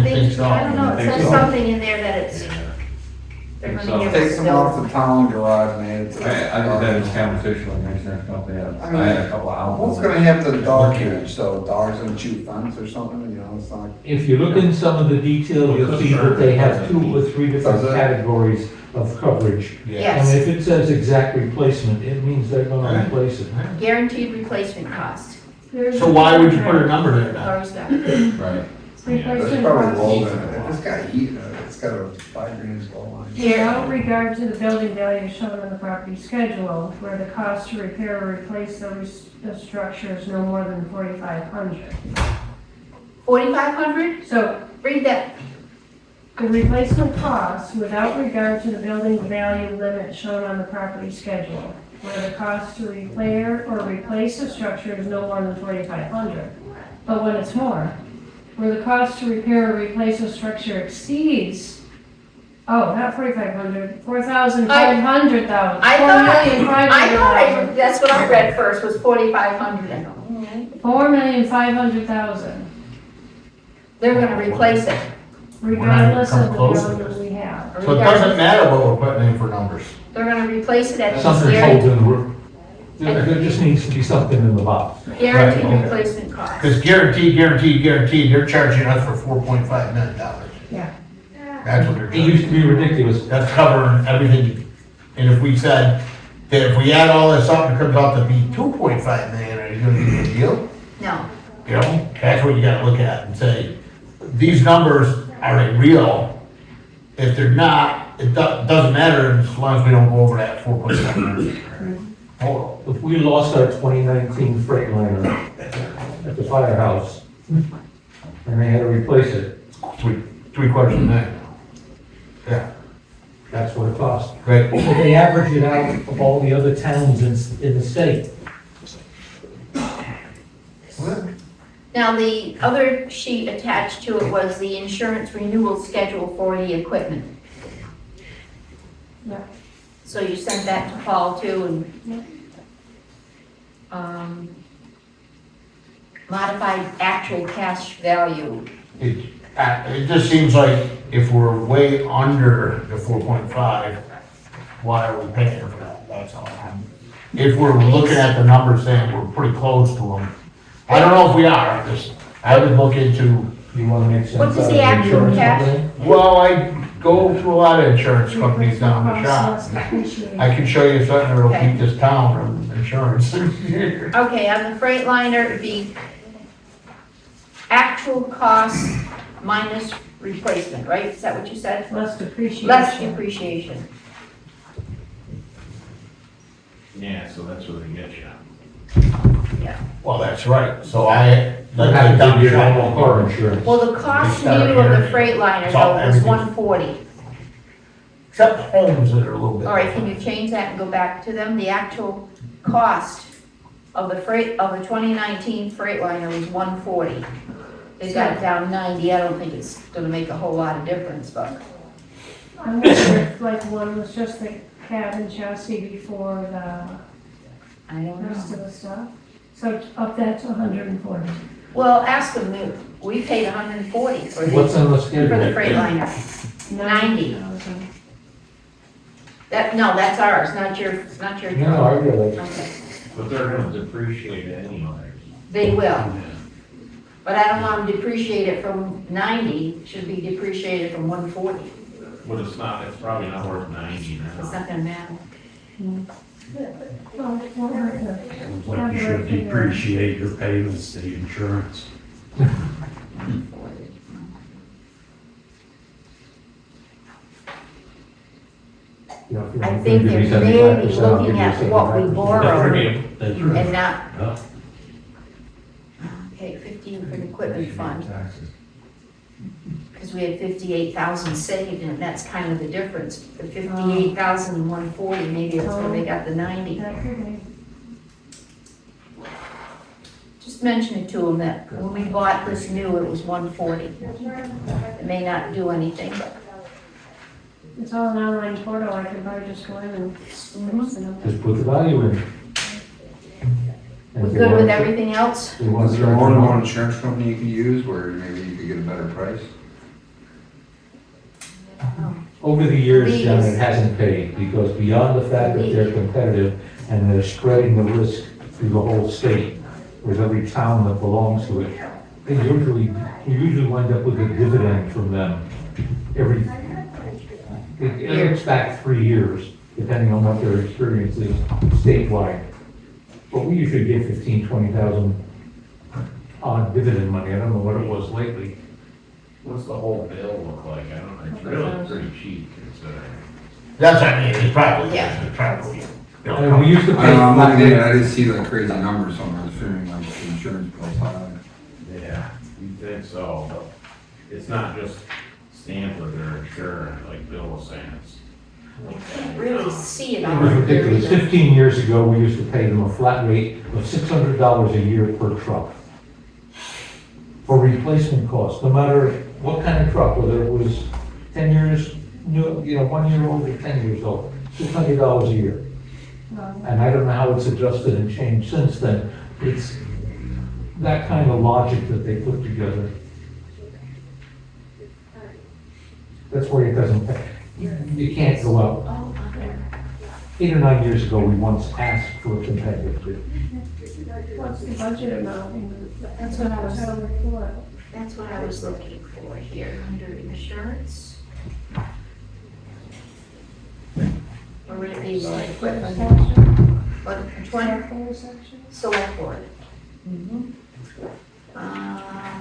think think, so. I don't know, it I think says so. something in there that it's, Yeah. they're So gonna give Take us some the off the town garage and add it to. I just had this conversation with the insurance company, I had a couple of houses. What's gonna happen to the dog cage, so dogs gonna chew fence or something, it's not. if you look in some of the detail, you'll see that they have 2 or 3 different Does it? categories of coverage. Yes. And if it says exact replacement, it means they're gonna Right. replace it. guaranteed replacement cost. There's So why would you put a number there then? Lori's got it. Right. That's Replacement probably costs. low, if it's got heat in it, it's got a 5 grand low on it. Without regard to the building value shown on the property schedule, where the cost to repair or replace the structure is no more than $4,500. 4,500? So Read that. the replacement costs, without regard to the building value limit shown on the property schedule, where the cost to repair or replace the structure is no more than $4,500. But when it's more, where the cost to repair or replace a structure exceeds, not 4,500, 4,500,000, I thought, 4,500,000. that's what I read first, was 4,500. 4,500,000, They're gonna replace it. regardless of the come close to value we have. So it doesn't matter what we're putting in for numbers. They're gonna replace it at this Something's holding, there just needs to be something in the box. guaranteed Right. replacement cost. Because guaranteed, they're charging us for $4.5 million. Yeah. That's what they're It used to charging. be ridiculous. That's covering everything. And if we said that if we add all this up, it comes out to be 2.5 million, are you gonna be a deal? No, You know, that's what you gotta look at and say, these numbers, are they real? If they're not, it doesn't matter as long as we don't go over that 4.5 million. Total. If we lost our 2019 Freightliner at the firehouse, and they had to replace it, Three quarters of a million. Yeah, that's what it cost. great. But they average it out of all the other towns in the state. now the other sheet attached to it was the insurance renewal schedule for the equipment. Yeah. So you sent that to Paul too, and, modified actual cash value. It just seems like if we're way under the 4.5, why are we paying for that? That's all. If we're looking at the numbers saying we're pretty close to them, I don't know if we are, I would look into, You wanna make sense What out does of the the actual insurance cash- company? well, I go to a lot of insurance companies down the shop. Costs less depreciation. I can show you something that'll Okay. beat this town on insurance. Okay, on the Freightliner, it'd be actual cost minus replacement, right? Is that what you said? Less depreciation. Less depreciation. Yeah, so that's what they get you. Well, that's right, so I, Like let's how say down you the do your normal shop. car insurance. Well, the cost They start new of the here. Freightliner It's all though was everything. 140. Except homes that are a little bit. All right, can you change that and go back to them? The actual cost of the 2019 Freightliner was 140. They got it down 90. I don't think it's gonna make a whole lot of difference, but I'm not sure if like one was just the cab and chassis before the I don't rest know. of the stuff. So up that to 140. Well, ask them, we paid 140 for What's the, on the for the schedule? Freightliner. 90. 90,000. No, that's ours, not your No, I realize. Okay, But they're gonna depreciate it anyway. they will. But I don't want them to depreciate it from 90, it should be depreciated from 140. But it's probably not worth 90 It's now. not gonna matter. Well, it won't hurt to Sounds like you should depreciate your payments to the insurance. You know, if you I want to think give me they're 75%, maybe I'll give looking you at what we 75%. borrowed That's right. and not, Yeah. okay, 15 for the equipment fund. Because we had 58,000 saved, and that's kind of the difference. The 58,000 and 140, maybe that's where they got the 90. that could be. Just mention it to them that when we bought this new, it was 140. It may not do anything, but. It's all an online portal, I can probably just go in and post the number. Just put the value in. And We're if they good want with to- everything else? they want Is to there charge more than more. one insurance company you can use where maybe you could get a better price? Over the years, John, Please. it hasn't paid, because beyond the fact that they're competitive and they're spreading the risk through the whole state, with every town that belongs to it, we usually wind up with a dividend from them it looks back 3 years, depending on what their experience is statewide. But we usually get 15, 20,000 on dividend money, I don't know what it was lately. What's the whole bill look like? I don't know, it's really pretty cheap considering. That's what I mean, it's probably, Yeah. it's probably. And we used to I pay don't know, I'm flat looking at it, rate. I just see like crazy numbers, so I'm assuming like the insurance bill's high. Yeah, you'd think so, but it's not just Stamford or sure, like Bill was saying, it's. Can't really see it It on was here ridiculous. either. 15 years ago, we used to pay them a flat rate of $600 a year per truck for replacement costs, no matter what kind of truck, whether it was 10 years, new, 1 year old or 10 years old, $600 a year. And I don't know how it's adjusted and changed since then. It's that kind of logic that they put together. That's where it doesn't pay. You can't go out. Oh, okay. 8 or 9 years ago, we once asked for a competitive bid. What's the budget amount? That's what I was, Total report. that's what I was looking for here, under insurance. Or would it be like equipment, what, which one? Telephone section? Select board.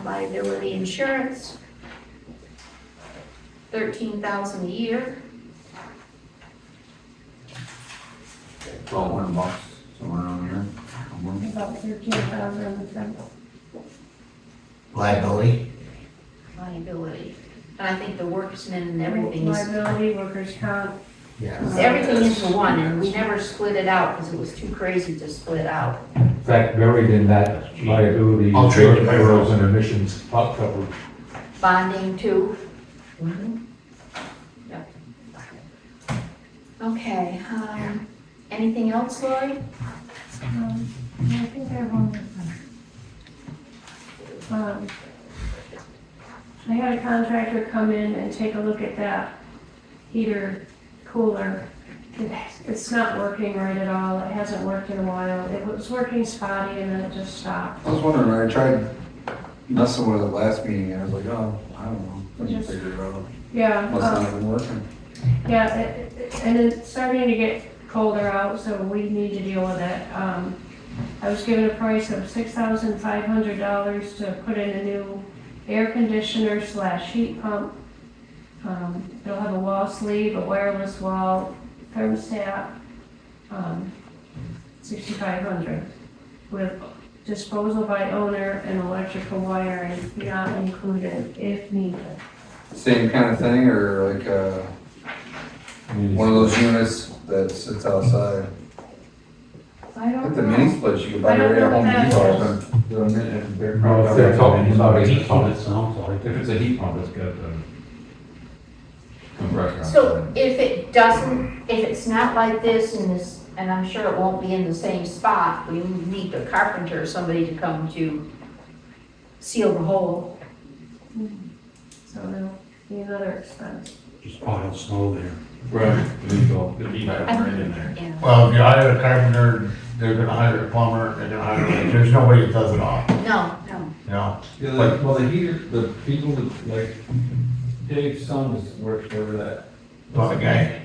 Liability insurance. 13,000 a year. $1,200, somewhere around here. About 13,000. Liability. Liability. And I think the worksman and everything is, Liability, workers' comp. Yeah. everything into one, and we never split it out because it was too crazy to split out. In fact, buried in that liability, I'll is trade you my errors and emissions top coverage. Bonding too. Yep. Okay, anything else, Lori? I think I have one. I had a contractor come in and take a look at that heater cooler. It's not working right at all. It hasn't worked in a while. It was working spotty and then it just stopped. I was wondering, I tried messing with it last meeting, and I was like, oh, I don't know, couldn't figure it out. Yeah. Must not have been working. Yeah, and it's starting to get colder out, so we need to deal with it. I was given a price of $6,500 to put in a new air conditioner / heat pump. It'll have a wall sleeve, a wireless wall, thermostat, $6,500 with disposal by owner and electrical wiring not included if needed. Same kind of thing, or like, one of those units that sits outside? I don't Like the know. mini splits you can buy I don't right at know Home what that Depot. is. Well, if they're talking about a heat pump, It sounds like. If it's a heat pump, it's got the compressor So outside. if it doesn't, if it's not like this and I'm sure it won't be in the same spot, we need a carpenter or somebody to come to seal the hole. So there'll be another expense. Just pile snow there. Right. Legal. It'd be right in there. Yeah. Well, if you hire a carpenter, they're gonna hire a plumber, they're gonna hire, there's nobody that does it all, No, you know? Yeah, well, the heater, the people that, like, Dave's son works over that. Well, okay.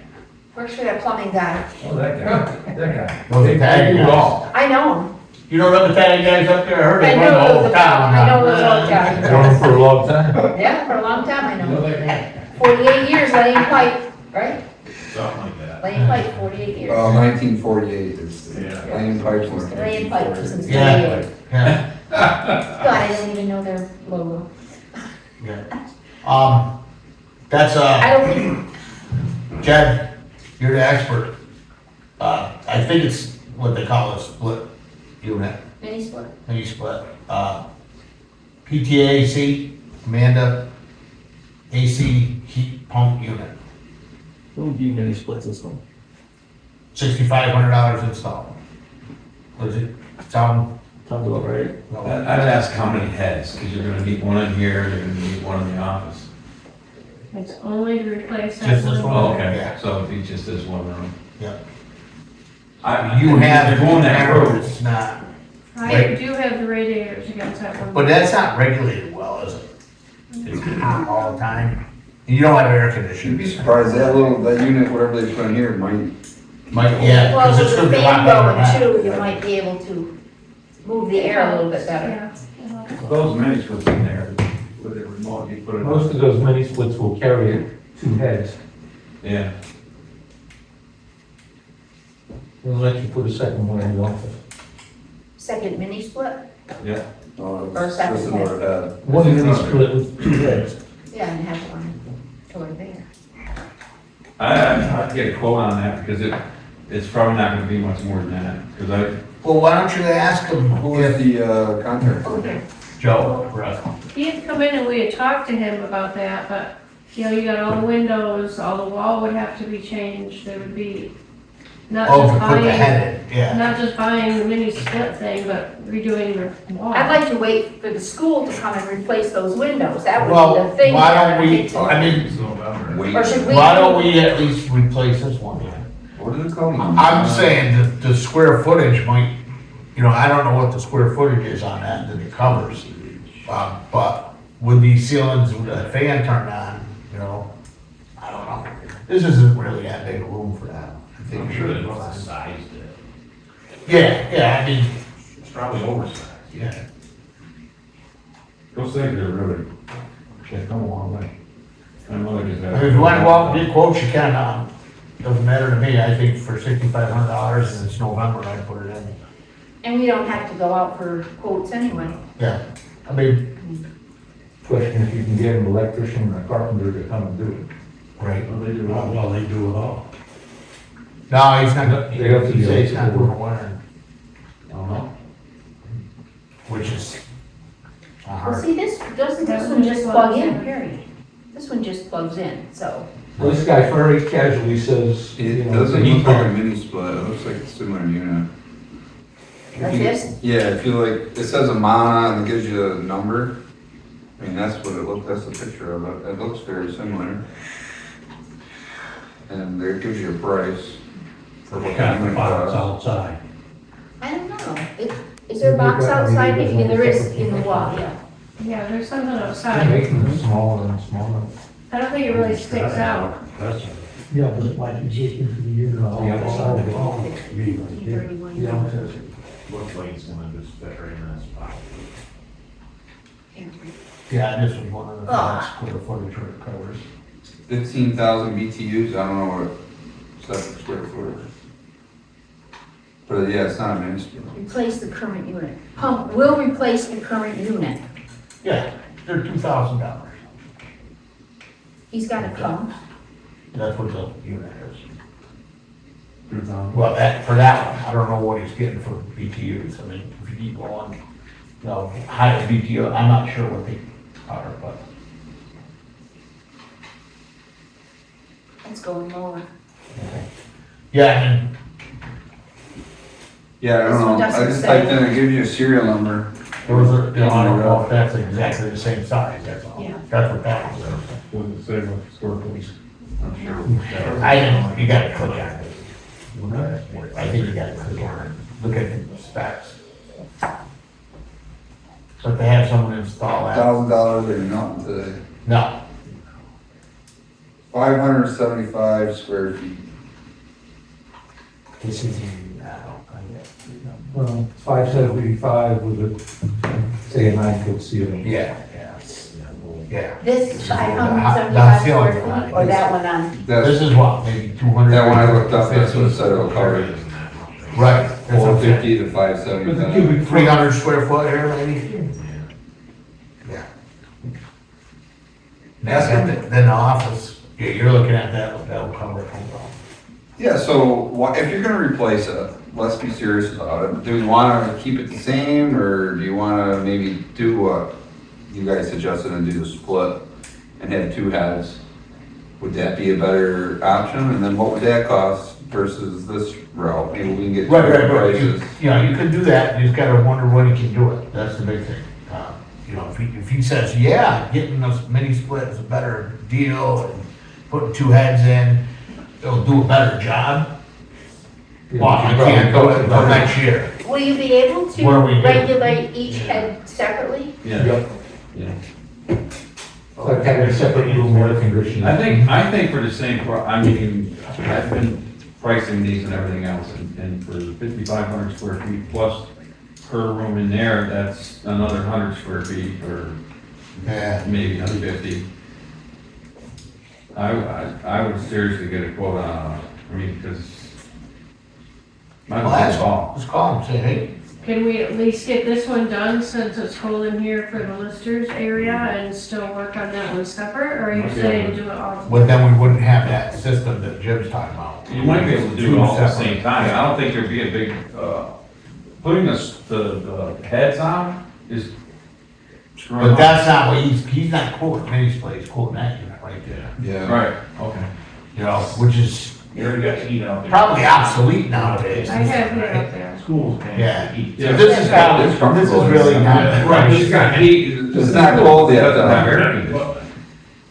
works for that plumbing guy. Oh, that guy, that guy. Those They Italian do it guys. all. I know him. You know them Italian guys up there, I heard I they know run the whole those, town. I know those old guys. known them for a long time. Yeah, for a long time, I You know know. that guy? 48 years laying pipe, right? Something like that. Laying pipe, 48 years. 1948 is, Yeah. laying pipes was Laying pipe since 1948. Yeah. 48. Yeah, God, I don't even know their logo. yeah. That's, I don't think, Jed, you're the expert. I think it's what they call a split unit, mini split. mini split. PTA AC, Amanda, AC heat pump unit, Don't do many splits and stuff. $6,500 installed. What does it sound? Sounds about right. I'd ask how many heads, because you're gonna need one in here, you're gonna need one in the office. It's only to replace that Just this one. one? Oh, okay, Yeah. so if he just does one room. Yeah. You have, If you're going that road. It's not, I do have the radiators against that one. but that's not regulated well, is it? It's hot all the time. You don't have air You'd be conditioning. surprised, that unit, whatever they put in here, might. Yeah, Well, because it's with gonna the be a lot fan better than going that. too, you might be able to move the air a little bit better. Yeah. Those minis would be there with their remote. Well, you put it. Most of those mini splits will carry 2 heads. Yeah. They'll let you put a second one in the office. Second mini split? Yeah. Oh, Or second this is what it had. One mini split with 2 heads. Yeah, and have one toward there. I'd get a quote on that because it's probably not gonna be much more than that, because Well, why don't you ask him Who is the, contractor? Okay. Joe, Russ. He had come in and we had talked to him about that, but, you know, you got all the windows, all the wall would have to be changed, there would be, not Oh, just to put the buying, head in, yeah. not just buying the mini split thing, but redoing the wall. I'd like to wait for the school to come and replace those windows. That would be Well, the thing. why that don't I we, hate to- I mean, It's November. Wait, Or should we? why don't we at least replace this one? what is it called? I'm saying that the square footage might, you know, I don't know what the square footage is on that it covers. But with these ceilings, with the fan turned on, you know, I don't know. This isn't really that big a room for that. I think I'm it sure should that be it's fine. sized it. Yeah, I mean, It's probably oversized. yeah. those things are really, they've come a long way. I know they just I mean, if you wanna go out and get quotes, you can, doesn't matter to me, I think for $6,500 and it's November, I'd put it in. And we don't have to go out for quotes anyway. Yeah, I mean, Question if you can get an electrician and a carpenter to come and do it. right. Well, they do it all. No, he's not, They have to he be says he's not doing electrical. wiring, I don't know. which is Well, hard. see, doesn't this one just plug in, period? This one just plugs in, so. Well, this guy very casually says, you It know, doesn't he look like a mini split, it looks like a similar unit. Like this? Yeah, if you like, it says Amana and it gives you a number. I mean, that's what it looks, that's the picture of it, it looks very similar. And there it gives you a price for what Got kind the of box cost. outside. I don't know. Is there a box outside? Yeah, there is in the wall, yeah. Yeah, there's something They're outside, making them smaller and smaller. I don't think it really sticks out. That's a. Yeah, but it might be just into the unit on the other side of it. Yeah. Looks like it's gonna just fit right in that spot. Yeah, this was one of the Ah. square footage where it covers. 15,000 BTUs, I don't know what septic square foot. But yeah, it's not a mini split. Replace the current unit. Pump will replace the current unit. Yeah, they're $2,000. He's got a pump. That's what the unit is. Well, for that one, I don't know what he's getting for BTUs. I mean, if you keep going, you know, higher BTU, I'm not sure what they are, but. It's going lower. Yeah, and Yeah, I This don't one know, I doesn't just say. typed in, it gives you a serial number. those are, you know, I don't know if that's exactly the same size, that's all. Yeah. That's what that was. Doesn't say what square footage. I'm sure. I didn't, you gotta click on it. I think you gotta click on it, look at the specs. But they have someone install that. $1,000 or nothing today. No, 575 square feet. this is, Well, 575 with a, say, a 9-foot ceiling. yeah, yeah. This The 575 ceiling square one. feet, or that one on? That's, This is what, maybe 200? that one I looked up, that's what it said it will cover. It isn't that much. Right. That's what I'm saying. 450 to With the 575. cubic foot, 300 square foot here, maybe? Yeah. Yeah. Then the office, yeah, you're looking at that, that'll cover it. Yeah, so if you're gonna replace it, let's be serious about it. Do we wanna keep it the same, or do you wanna maybe do what you guys suggested and do the split and have 2 heads? Would that be a better option? And then what would that cost versus this route? Maybe we can get 2 Right. You, prices. you know, you could do that, you just gotta wonder when he can do it, that's the big thing. You know, if he says, yeah, getting those mini split is a better deal, and putting 2 heads in, it'll do a better job. yeah, Well, I you can't probably go until next year. Will you be able What do we to do? regulate each head separately? Yep. Yeah. It's like having a separate room air conditioning. I think for the same, I mean, I've been pricing these and everything else, and for 5,500 square feet plus per room in there, that's another 100 square feet or Yeah. maybe 150. I would seriously get a quote on, I mean, because. Might Well, as well let's call them, say, hey, Can we at least get this one done since it's cold in here for the listers area and still work on that one separate? Or are you Okay. saying do it all? well, then we wouldn't have that system that Jim's talking about. You might be able to do it all at the same time. I don't think there'd be a big, putting the heads on is screwing But up. that's not what he's not quoting Minnie's place, quoting that unit right there. Yeah. Right, okay. You know, which is You already got heat out there. probably obsolete nowadays. I have it up there. Schools paying Yeah. for heat. So this is how, this is really not. Right, she's got heat. It's not cold yet, Doesn't have though. air conditioning.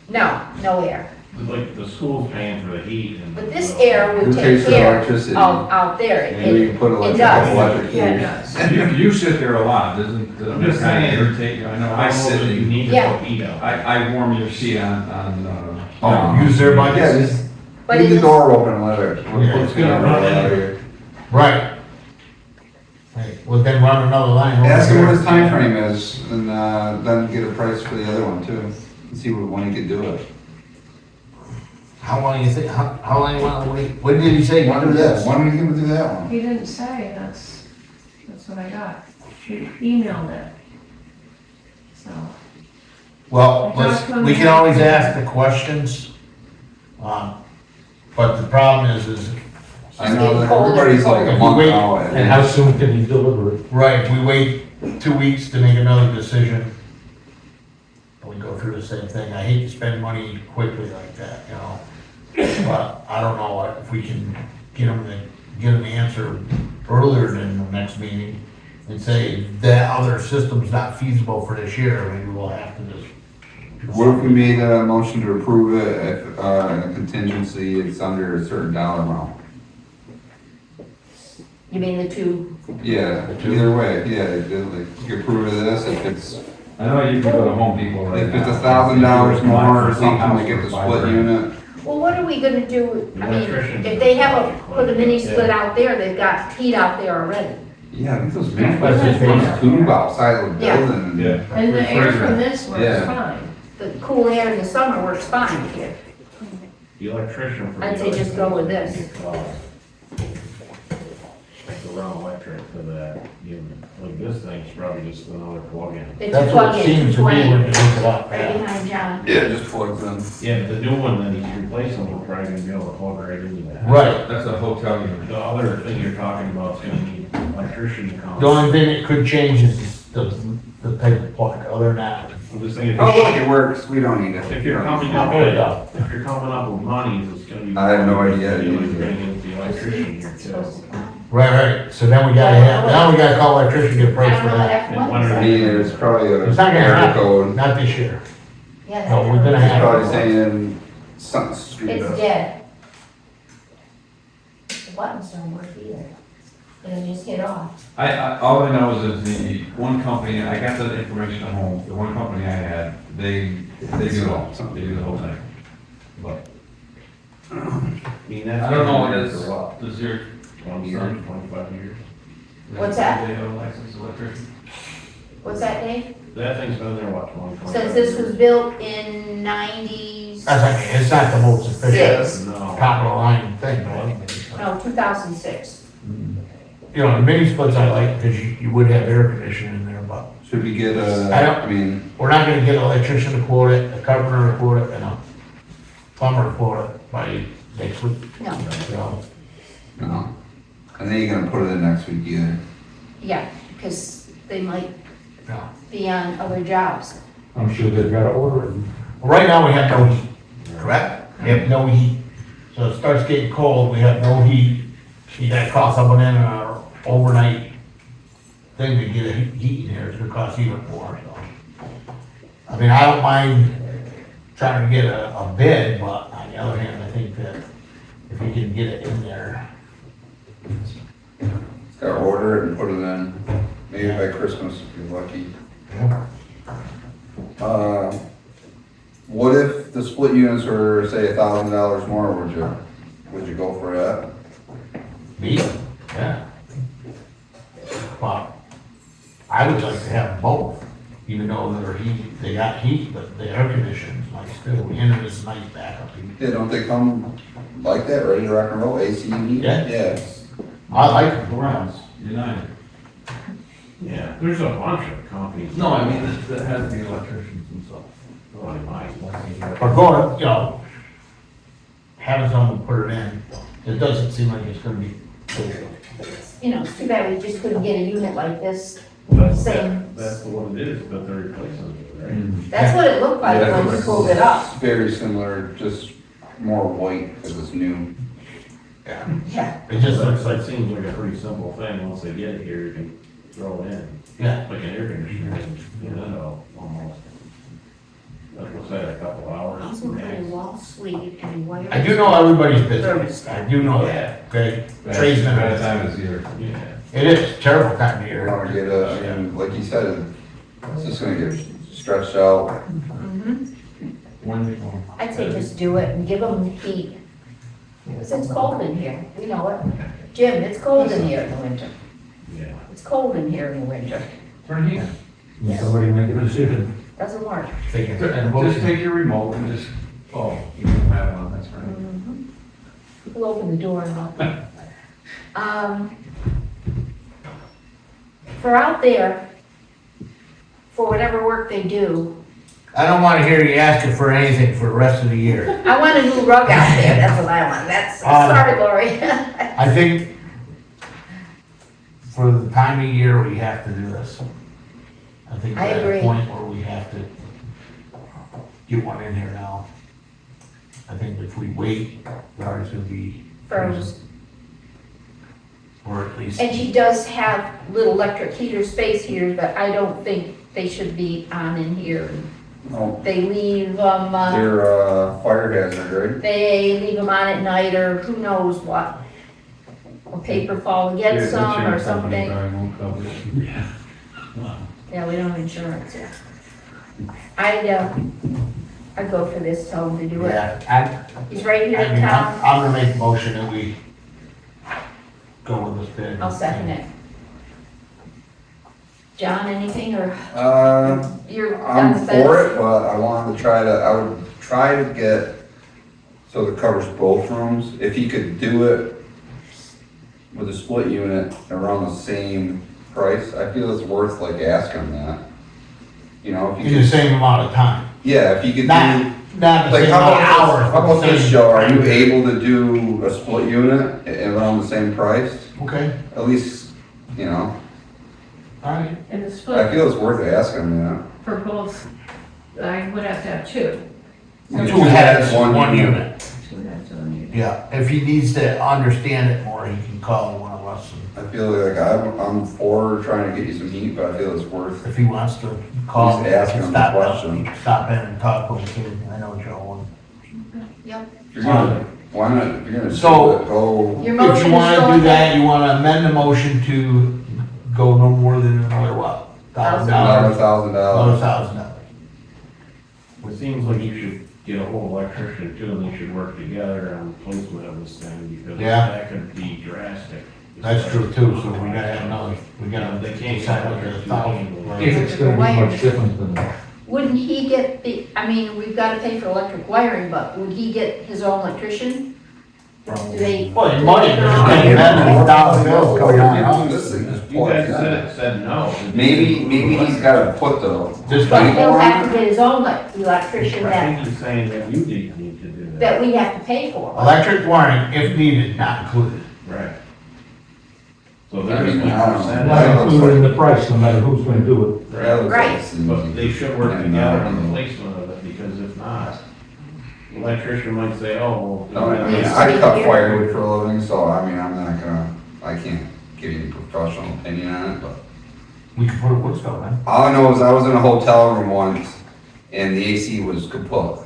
No, no air. Like, the school's paying for the heat and. But this air Who would pays take for the care electricity? of out there. Maybe you can put It does. electric Yeah, it heaters. does. You sit there a lot, doesn't I'm that just kind of saying. irritate you? I know, I I don't know sit if you and, need to Yeah. put heat out. I warm your seat Oh, use their Yeah, buckets? just But leave the it's- door open and let it. Yeah. It's gonna run out of here. Right. Right, well, then run another line. over Ask him what there. his time frame is, and then get a price for the other one too, and see when he could do it. How long you think, how long you wanna wait? When did he say you do this? When are you gonna do that one? He didn't say, that's what I got. He emailed it. So, Well, we can always ask the questions. But the problem is, I know that Colder. everybody's like a If month we wait- out. And how soon can you deliver it? right, if we wait 2 weeks to make another decision, we go through the same thing. I hate to spend money quickly like that, you know? But I don't know if we can get them the answer earlier than the next meeting and say that other system's not feasible for this year, maybe we'll have to just. What if we made a motion to approve it if, in a contingency, it's under a certain dollar amount? You mean the two? Yeah, either way, yeah, like, you approve of this, if it's, I know you can go to Home Depot right if now. it's $1,000 more or something to get the split unit. Well, what are we gonna do? I mean, Electrician. if they have put a mini split out there, they've got heat out there already. Yeah, I think those Yeah. manufacturers put tube outside of the Yeah. building. and- Yeah. and the air from this works Yeah. fine. The cool air in the summer works fine here. The electrician for. I'd the say just other go with thing, this. Like the raw electric for that unit, like this thing's probably just another plug-in. It's That's plug what it in, seems to me when 220, you look it up. right Yeah. behind John. Yeah, it just plugs in. Yeah, the new one that he's replacing, we're probably gonna be able to plug right into that. Right. That's a hotel unit. The other thing you're talking about is gonna need electrician to come. The only thing that could change is the type of plug, other than that. I'm just thinking, Oh, look, it works, we don't need it. if you're coming up There you with, go. if you're coming up with monies, it's gonna be. I have no idea. You're gonna get the electrician here too. Right, right, so then we gotta now we gotta call electrician, get a I price don't for know what that. F1 Wonder is. I mean, it's probably a It's not gonna error happen, code. not this year. Yeah, No, we're gonna It's have. probably saying something screwed It's up. dead. The buttons don't work either. It'll just hit off. All I know is the one company, I got the information at home, the one company I had, they do it all, they do the whole thing. But, I mean, that's. I don't know, For is, what, does your. 20 years, 25 years? What's that? They have a licensed electrician? What's that, Dave? That thing's been there, what, 25 Since this years? was built in 90s, That's like, it's not the most efficient, Six. No. top of the line thing, but, no, 2006. you know, the mini splits I like, because you would have air conditioning in there, but Should we get I don't- I mean, we're not gonna get an electrician to quote it, a carpenter to quote it, and a plumber to quote it by next week, No, you know. no. And then you're gonna put it in next week either. yeah, because they might No. be on other jobs. I'm sure they've got to order it. Well, right now, we have no heat, correct? We have no heat. So it starts getting cold, we have no heat. You gotta call someone in an overnight thing to get a heat in here, it's gonna cost even more, so. I mean, I don't mind trying to get a bid, but on the other hand, I think that if you can get it in there. Gotta order it and put it in, maybe by Christmas if you're lucky. What if the split units were, say, $1,000 more, would you go for that? Me? Yeah. But I would like to have both. Even though they got heat, but the air conditioning's nice too, and it's nice backup heat. Yeah, don't they come like that, ready to rock and roll, AC and heat? Yeah. Yeah. I like it. Browns, United. Yeah, there's a bunch of companies. No, I mean, that has the electricians and stuff. Oh, I might. Or going, having someone put it in, it doesn't seem like it's gonna be. You know, it's too bad we just couldn't get a unit like this. That's, Same. that's what it is, but they're replacing it, right? That's what it looked like Yeah, when we pulled it up. It's very similar, just more white because it's new. Yeah, It just looks That like, seems like a pretty simple thing, once they get it here, you can throw it in, yeah, like an air conditioner, you know, almost. Like what's that, a couple hours? also put a wall sleeve and wire. I do know everybody's busy, I do know that, okay? Trey's been Bad busy. time is here. Yeah. It is terrible time of You year. wanna get I mean, like you said, it's just gonna get stretched out. Mhm. Wonderful. I'd say just do it and give them heat. Because it's cold in here, we know it. Jim, it's cold in here in the winter. Yeah. It's cold in here in the winter. Turn heat. Somebody make a decision. Doesn't work. Just take your remote and just, oh, you can have one, that's right. Mhm. We'll open the door and lock it. For out there, for whatever work they do, I don't wanna hear you asking for anything for the rest of the year. I want a new rug out there, that's what I want, that's, sorry, Lori. I think for the time of year, we have to do this. I think we're I at agree. a point where we have to get one in here now. I think if we wait, ours will be. Froze. Or at least, And she does have little electric heaters, space heaters, but I don't think they should be on in here. No, They leave them, they're, fire hazard, right? they leave them on at night or who knows what. A paper fall against them or something. Yeah, we don't have insurance yet. I'd go for this, tell him to do it. yeah, He's right here I in mean, town. I'm gonna make a motion that we go with this bid. I'll second it. John, anything, or you're on I'm the for fence? it, but I wanted to I would try to get, so it covers both rooms. If he could do it with a split unit around the same price, I feel it's worth like asking that. You know, if In you the could, same amount of time. yeah, if you could do. Not the Like, same how amount of about, hours. how but about the this, same Joe, are you time. able to do a split unit around the same price? Okay, At least, you know, all right. And the I split feel it's worth asking that. for both, I would have to have two. Two heads, one unit. Two heads on you. Yeah, if he needs to understand it more, he can call one of us. And I feel like I'm for trying to get you some heat, but I feel it's worth. if he wants to call, Just ask him the stop question. stop in and talk with him. I know Joe. Yep. If you're gonna, why not, if you're gonna So- do it, go, Your If motion you is wanna still do on that, you wanna amend the motion to go no more than another what? $1,000? another Another $1,000. $1,000. It seems like you should get a whole electrician too, and they should work together on placement of this thing, because Yeah. that could be drastic. That's true too, so we gotta have another, we gotta They can't decide what the get $1,000. If it's gonna be much different than that. Wouldn't he get the, I mean, we've gotta pay for electric wiring, but would he get his own electrician? Do they? Well, your money, there's $10,000 bills coming out. This thing just You guys plugs in. said no. Maybe he's gotta put the, Just But like, he'll have to get his own electrician I that, think he's saying that you need to do that. that we have to pay for. electric wiring, if needed, not included. Right. So there is I mean, I don't know. Not included in the price, no matter who's gonna do it. that looks Right. like it's easy. But they should work And, together on the placement of it, because if not, the electrician might say, oh, No, I well. mean, I cut firewood for a living, so I mean, I'm not gonna, I can't give you any professional opinion on it, but. We can put a wood stove in. All I know is I was in a hotel room once and the AC was kaput,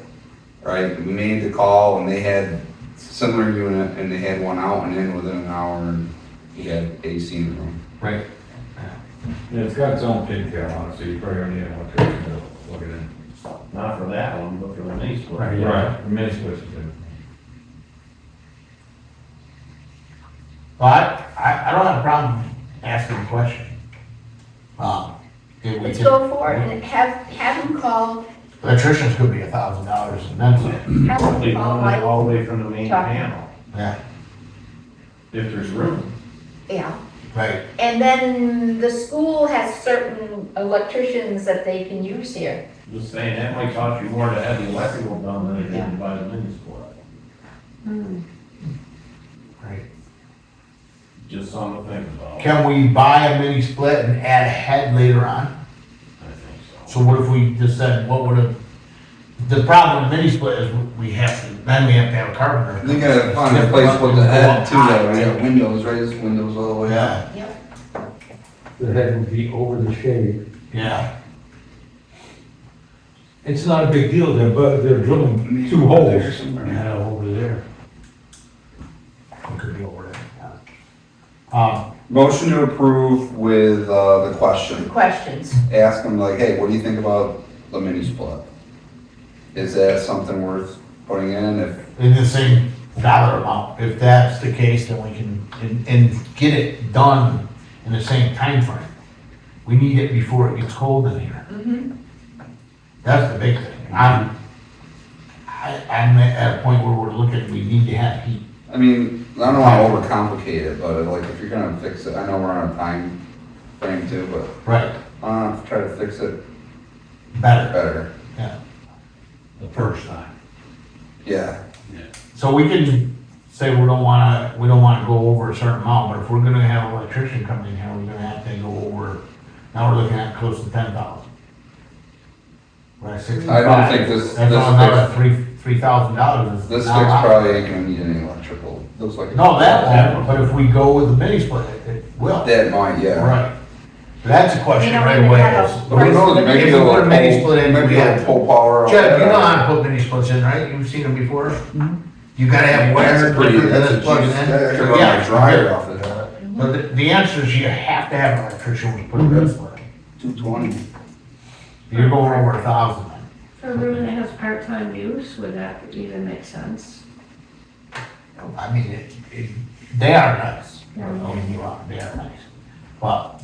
right? We made the call and they had similar unit and they had one out and in within an hour and we had AC in the room. Right. Yeah, it's got its own pigtail on it, so you probably already have an electrician to plug it in. Not for that one, but for the mini split. Right, the mini splits do. But I don't have a problem asking the question. Okay, we let's can- go for it and have them call, Electrician's could be $1,000 and then some. have them Probably call run it like, all the way from the main Talk. panel, Yeah, if there's room. yeah. right. And then the school has certain electricians that they can use here. Just saying, that might cost you more to have the electrical done than it did to buy the mini split. Hmm. Right. Just something to think about. Can we buy a mini split and add a head later on? I think so. So what if we just said, what would have, the problem with mini split is we have to, then we have to have a carpenter. You gotta find a place with the head too, though, you got windows, right, there's windows all the way out. Yeah, The head would be over the shade. yeah. It's not a big deal, they're drilling 2 holes. Yeah, over there. It could be over there. Motion to approve with, the question. Questions? Ask them like, hey, what do you think about the mini split? Is that something worth putting in if, In the same dollar amount, if that's the case, then we can, and get it done in the same time frame. We need it before it gets cold in here. Mm-hmm. That's the big thing. I'm at a point where we're looking, we need to have heat. I mean, I don't wanna overcomplicate it, but like, if you're gonna fix it, I know we're on a time frame too, but Right. try to fix it Better, better. yeah. The first time. Yeah, So we can say we don't wanna go over a certain amount, but if we're gonna have an electrician come in here, we're gonna have to go over, now we're looking at close to 10,000. Right, 65. I don't think this That's another $3,000. this fix now out. probably ain't gonna need any electrical, looks like. No, that won't, but if we go with the mini split, it will. That might, yeah. Right. That's a question We don't right even away. have is- a But who knows, maybe If we they'll put a mini split in, maybe we they'll have- pull power out. Jed, you know how to put mini splits in, right? You've seen them before? You gotta have wire That's pretty, different than that's a it's plugging in. I could run Yeah, my dryer off of that, So the answer is you have to have an electrician when you put a mini split in. 220. You're going over 1,000 then. For a room that has part-time use, would that even make sense? I mean, they are nice. Yeah. Don't get me wrong, they are nice. But,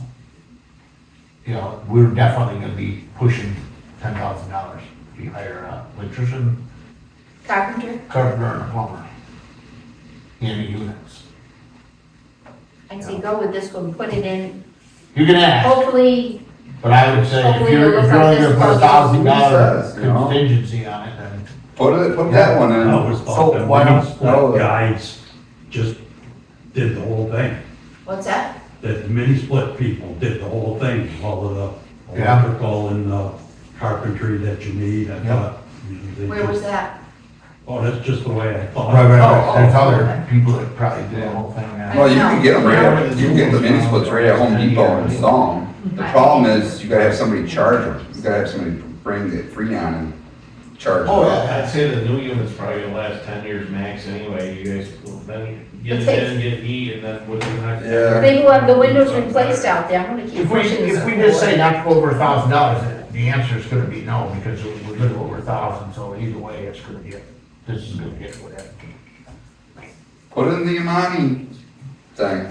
you know, we're definitely gonna be pushing $10,000. We hire an electrician, Carpenter? carpenter, and a plumber. In the units. I'd say go with this one, put it in, You can ask, hopefully, but I would say if Hopefully you're, it'll if look you're like only this gonna put $1,000 says, you know. contingency on it, then. Put that one I in. always So thought the why mini don't- split guys just did the whole thing. what's that? That the mini split people did the whole thing, all of the Yeah. electrical and the carpentry that you need. I Yeah. thought, you know, they Where was just- that? Oh, that's just the way I thought. Right, Oh, There's oh, other okay. people that probably do the whole thing. yeah. Well, you can get them right, you can get the mini splits right at Home Depot and install them. The problem is, you gotta have somebody charge them, you gotta have somebody bring the Freon and charge them. Oh, yeah. I'd say the new unit's probably gonna last 10 years max anyway, you guys will then get it in, get heat, and then within the next. Yeah. Maybe we'll have the windows replaced out there, I'm gonna keep If we, pushing this. if we just say not to go over $1,000, the answer is gonna be no, because we're gonna go over 1,000, so either way, it's gonna get, this is gonna get whatever. Put in the Imani thing,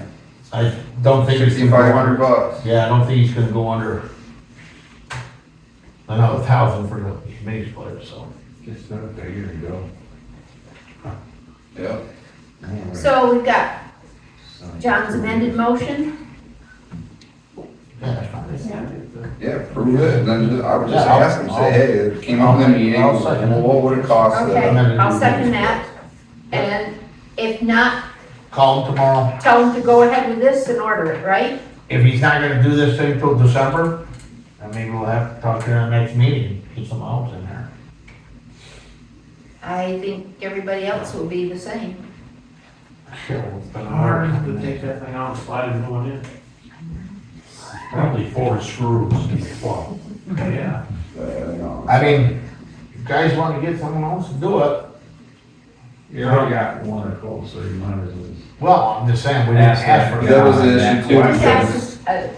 I don't think it's gonna go under, $6,500. yeah, I don't think he's gonna go under another 1,000 for the mini splitter, so. Just a year ago. Yeah. So we've got John's amended motion, Yeah, that's fine. Yeah. Yeah, prove it, and then I would just Yeah, I'll- ask them, say, hey, it came up in the meeting, I'll second it. what would it cost? okay, amended I'll to second the- that, and if not, Call him tomorrow. tell him to go ahead with this and order it, right? If he's not gonna do this thing till December, then maybe we'll have to talk to our next meeting, get some else in there. I think everybody else will be the same. Hard to take that thing out and slide a new one in. Probably 4 screws. Well, Yeah. I mean, if you guys wanna get someone else to do it, You already got one or close, so you might as well. well, I'm just saying, we didn't ask for That it. was the issue too, Or just because ask,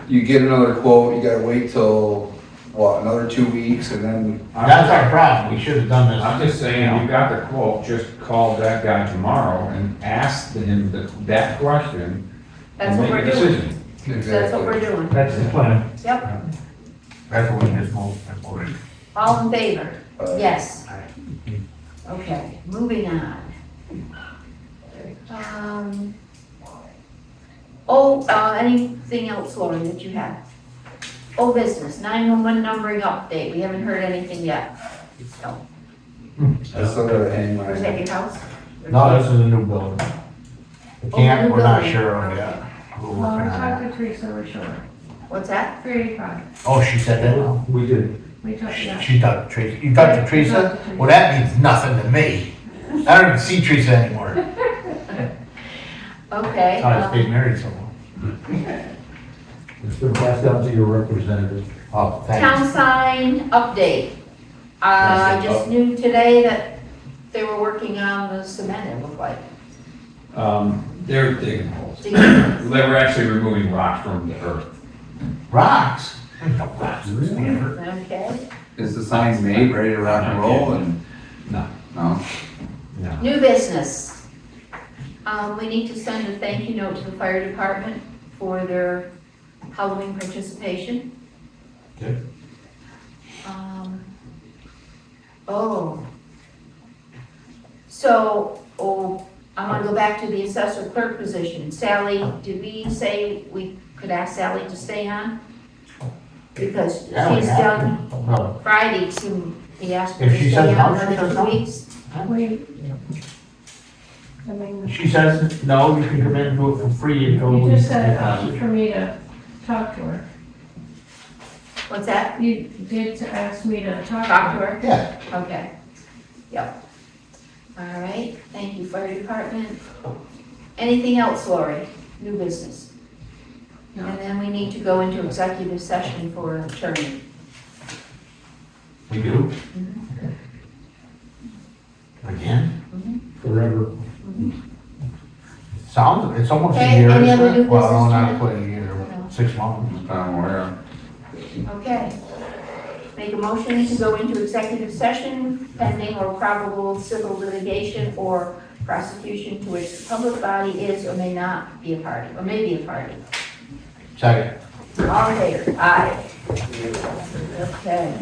you get another quote, you gotta wait till, what, another 2 weeks, and then, That's our problem, we should have done this. I'm just saying, you got the quote, just call that guy tomorrow and ask him that question. That's and what make we're a doing. decision. That's what we're doing. That's the plan. Yep. That's what we just moved. All in favor? Uh, Yes. Okay, moving on. Anything else, Lori, that you have? Old business, 911 numbering update, we haven't heard anything yet. No. I still gotta hang my. Was that your house? No, this is a new building. The camp, new we're not building. sure of yet. We're Well, working we on talked that. to Teresa, we're sure. What's that? 385. Oh, she said that now? We did. We talked to that. She talked to Teresa. You talked to Teresa? Well, that means nothing to me. I don't even see Teresa anymore. Okay. I stayed married so long. It's been passed down to your representative. Oh, Town thanks. sign update. I just knew today that they were working on the cement, it looked like. They're digging holes. Digging. They were actually removing rock from the earth. Rocks. No rocks. Stanford. Okay. Is the sign made, ready to rock and roll and? No. No? No. New business. We need to send a thank you note to the fire department for their Halloween participation. Okay. I want to go back to the assessor clerk position. Sally, did we say we could ask Sally to stay on? Because she's Yeah, we have done to. No. Fridays and we asked her If to she stay says on no, she another says 2 no. weeks. We, I mean, She says, no, you can come in and do it for free until you we. just said for me to talk to her. What's that? You did ask me to talk to Talk to her. her? Yeah. Okay. Yep. All right, thank you, fire department. Anything else, Lori? New business? No. And then we need to go into executive session for attorney. We do? Mhm. Again? Forever. Sounds, it's almost a Okay, year. any isn't other it? new Well, business, not Jen? quite a year, No. 6 months. I'm aware of. Okay. Make a motion to go into executive session pending or probable civil litigation or prosecution to which the public body is or may not be a party, or may be a party. Second. All in favor? Aye. Okay.